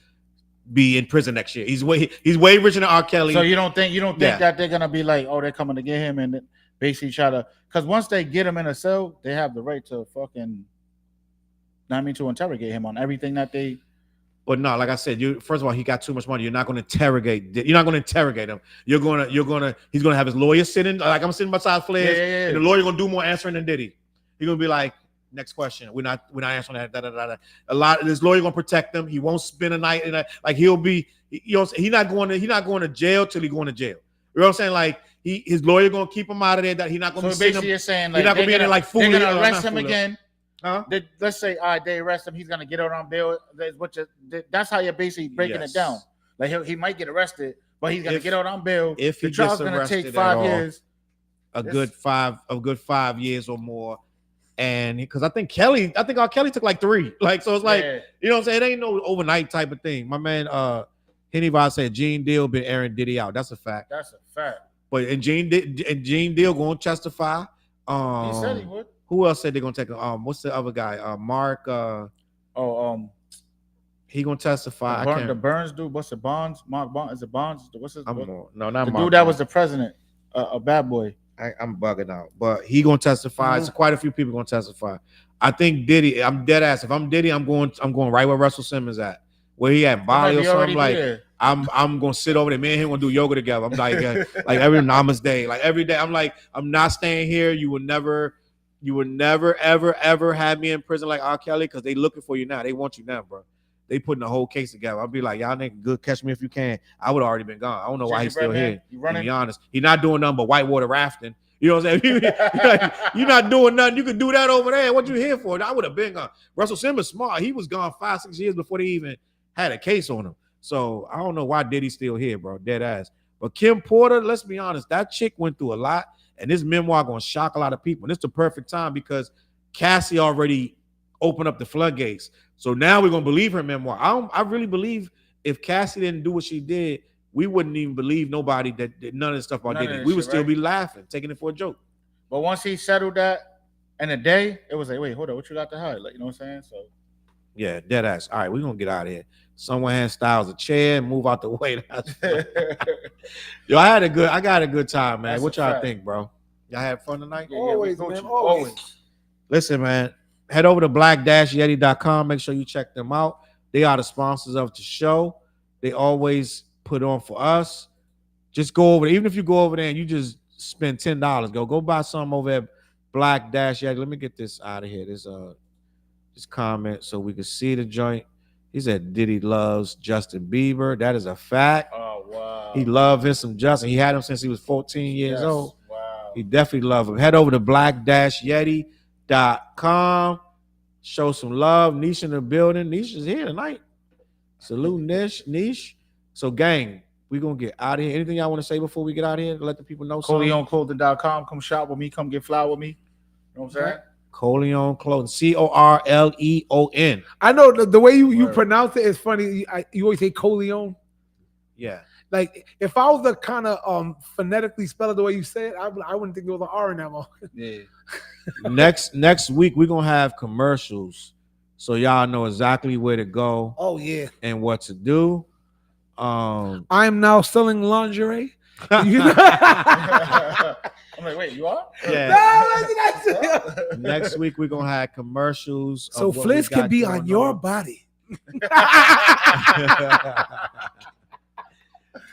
S2: be in prison next year. He's way richer than R. Kelly.
S3: So you don't think
S2: Yeah.
S3: that they're gonna be like, oh, they're coming to get him and basically try to, because once they get him in a cell, they have the right to fucking, to interrogate him on everything that they.
S2: But no, like I said, first of all, he got too much money. You're not going to interrogate. You're not going to interrogate him. He's going to have his lawyer sitting. Like I'm sitting beside Flair, and the lawyer going to do more answering than Diddy. He's going to be like, next question. We're not answering that. Da, da, da, da. A lot. This lawyer going to protect him. He won't spend a night in like he'll be. He's not going to jail till he going to jail. You know what I'm saying? Like his lawyer going to keep him out of there. That he's not going to.
S3: So basically, you're saying like
S2: he's not going to be in there like fooling.
S3: They're going to arrest him again.
S2: Huh?
S3: Let's say, all right, they arrest him. He's gonna get out on bail. That's how you're basically breaking it down. Like he might get arrested, but he's gonna get out on bail.
S2: If
S3: the
S2: he
S3: trial's
S2: gets
S3: gonna take
S2: arrested
S3: 5
S2: at
S3: years,
S2: a good 5 years or more, and because I think R. Kelly took like 3. Like so, it's like you know what I'm saying. It ain't no overnight type of thing. My man, Henny Vaz said Gene Deal been airing Diddy out. That's a fact.
S3: That's a fact.
S2: But and Gene Deal going to testify.
S3: He said he would.
S2: Who else said they're gonna take? What's the other guy? Mark. He gonna testify.
S3: The Burns dude. What's the Bonds? Mark Bonds. Is it Bonds? What's his?
S2: No, not
S3: the
S2: Mark
S3: dude that
S2: Bonds.
S3: was the president. A bad boy.
S2: I'm bugging out, but he gonna testify. So quite a few people gonna testify. I think Diddy. I'm dead ass. If I'm Diddy, I'm going right where Russell Simmons at. Where he at Bali or something. Like I'm gonna sit over there. Me and him gonna do yoga together. I'm like every namaste. Like every day. I'm like I'm not staying here. You would never ever have me in prison like R. Kelly because they looking for you now. They want you now, bro. They putting the whole case together. I'll be like, y'all nigga, good, catch me if you can. I would have already been gone. I don't know why he's still here. To be honest, he's not doing nothing but whitewater rafting. You know what I'm saying? You're not doing nothing. You can do that over there. What you here for? I would have been gone. Russell Simmons smart. He was gone 5-6 years before they even had a case on him. So I don't know why Diddy's still here, bro. Dead ass. But Kim Porter, let's be honest, that chick went through a lot, and this memoir gonna shock a lot of people. And it's the perfect time because Cassie already opened up the floodgates. So now we're gonna believe her memoir. I really believe if Cassie didn't do what she did, we wouldn't even believe nobody that did none of the stuff about Diddy. We would still be laughing, taking it for a joke.
S3: But once he settled that in a day, it was like, wait, hold on, what you got to hide? Like, you know what I'm saying? So
S2: yeah, dead ass. All right, we're gonna get out of here. Someone hand Styles a chair and move out the way. Yo, I got a good time, man. What y'all think, bro? Y'all had fun tonight?
S5: Always, man. Always.
S2: Listen, man. Head over to black-yeti.com. Make sure you check them out. They are the sponsors of the show. They always put on for us. Just go over there. Even if you go over there and you just spend $10, go buy something over at black-yeti. Let me get this out of here. This comment so we can see the joint. He said Diddy loves Justin Bieber. That is a fact.
S3: Oh, wow.
S2: He loved him some Justin. He had him since he was 14 years old.
S3: Wow.
S2: He definitely loved him. Head over to black-yeti.com. Show some love. Niche in the building. Niche is here tonight. Salute Niche. So, gang, we're going to get out of here. Anything y'all want to say before we get out of here to let the people know something?
S3: ColeonClothing.com. Come shop with me. Come get flour with me. You know what I'm saying?
S2: Coleon Clothing. Corleon.
S5: I know the way you pronounce it is funny. You always say Coleon.
S2: Yeah.
S5: Like if I was to kind of phonetically spell it the way you say it, I wouldn't think there was an R in that one.
S3: Yeah.
S2: Next week we're gonna have commercials, so y'all know exactly where to go.
S5: Oh yeah.
S2: And what to do.
S5: I'm now selling lingerie.
S3: I'm like, wait, you are?
S2: Yeah.
S5: No,
S2: Next week we're gonna have commercials.
S5: So Fliss can be on your body.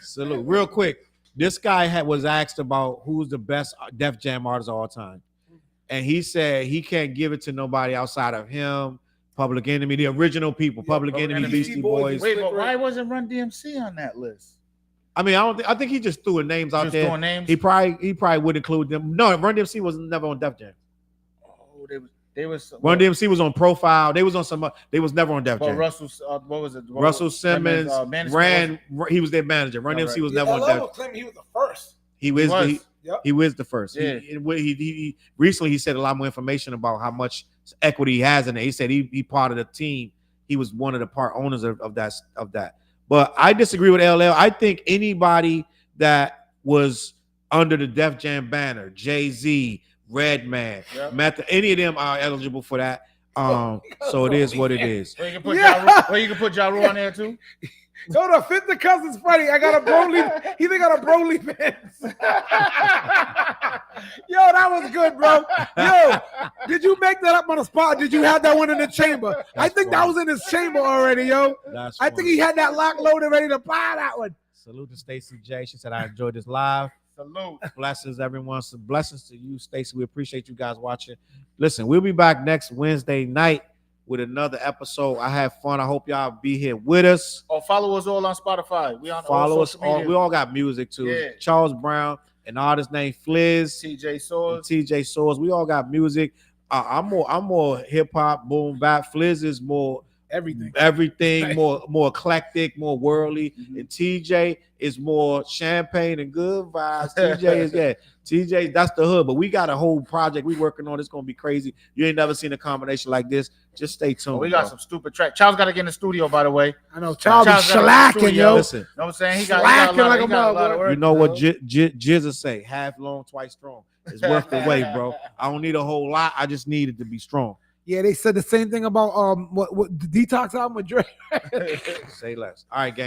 S2: Salute. Real quick, this guy was asked about who's the best Def Jam artist of all time, and he said he can't give it to nobody outside of him. Public Enemy, the original people, Public Enemy, Beastie Boys.
S3: Wait, but why wasn't Run DMC on that list?
S2: I mean, I think he just threw names out there.
S3: Throwing names?
S2: He probably would include them. No, Run DMC was never on Def Jam.
S3: Oh, they was
S2: Run DMC was on Profile. They was on some. They was never on Def Jam.
S3: Russell, what was it?
S2: Russell Simmons ran. He was their manager. Run DMC was never on Def Jam.
S5: Claiming he was the first.
S2: He was the first.
S3: Yeah.
S2: He recently he said a lot more information about how much equity he has in it. He said he part of the team. He was one of the part owners of that. But I disagree with LL. I think anybody that was under the Def Jam banner, Jay-Z, Redman, Method, any of them are eligible for that. So it is what it is.
S3: Where you can put Ja Rule on there too.
S5: No, the Fit the Cousin's funny. I got a Broly. He got a Broly pants. Yo, that was good, bro. Yo, did you make that up on the spot? Did you have that one in the chamber? I think that was in his chamber already, yo. I think he had that lock loaded, ready to buy that one.
S2: Salute to Stacey J. She said, I enjoyed this live.
S3: Salute.
S2: Blessings, everyone. Some blessings to you, Stacey. We appreciate you guys watching. Listen, we'll be back next Wednesday night with another episode. I had fun. I hope y'all be here with us.
S3: Oh, follow us all on Spotify. We on
S2: follow us all. We all got music too.
S3: Yeah.
S2: Charles Brown, an artist named Fliz, TJ Swords. We all got music. I'm more hip hop, boom bap. Fliz is more
S5: everything.
S2: more eclectic, more worldly.
S3: Mhm.
S2: And TJ is more champagne and good vibes. TJ, that's the hood. But we got a whole project we working on. It's gonna be crazy. You ain't never seen a combination like this. Just stay tuned.
S3: We got some stupid track. Charles got to get in the studio, by the way.
S5: I know Charles is
S3: gotta get in the
S5: slacking,
S3: studio.
S5: yo.
S2: Listen,
S3: You know what I'm saying? He got
S5: Slacking like a
S3: he got a lot of
S5: motherfucker.
S3: work.
S2: you know what
S3: bro.
S2: Jizza say? Half long, twice strong. It's worth the wait, bro. I don't need a whole lot. I just need it to be strong.
S5: Yeah, they said the same thing about what the Detox album with Dre.
S2: Say less. All right, gang.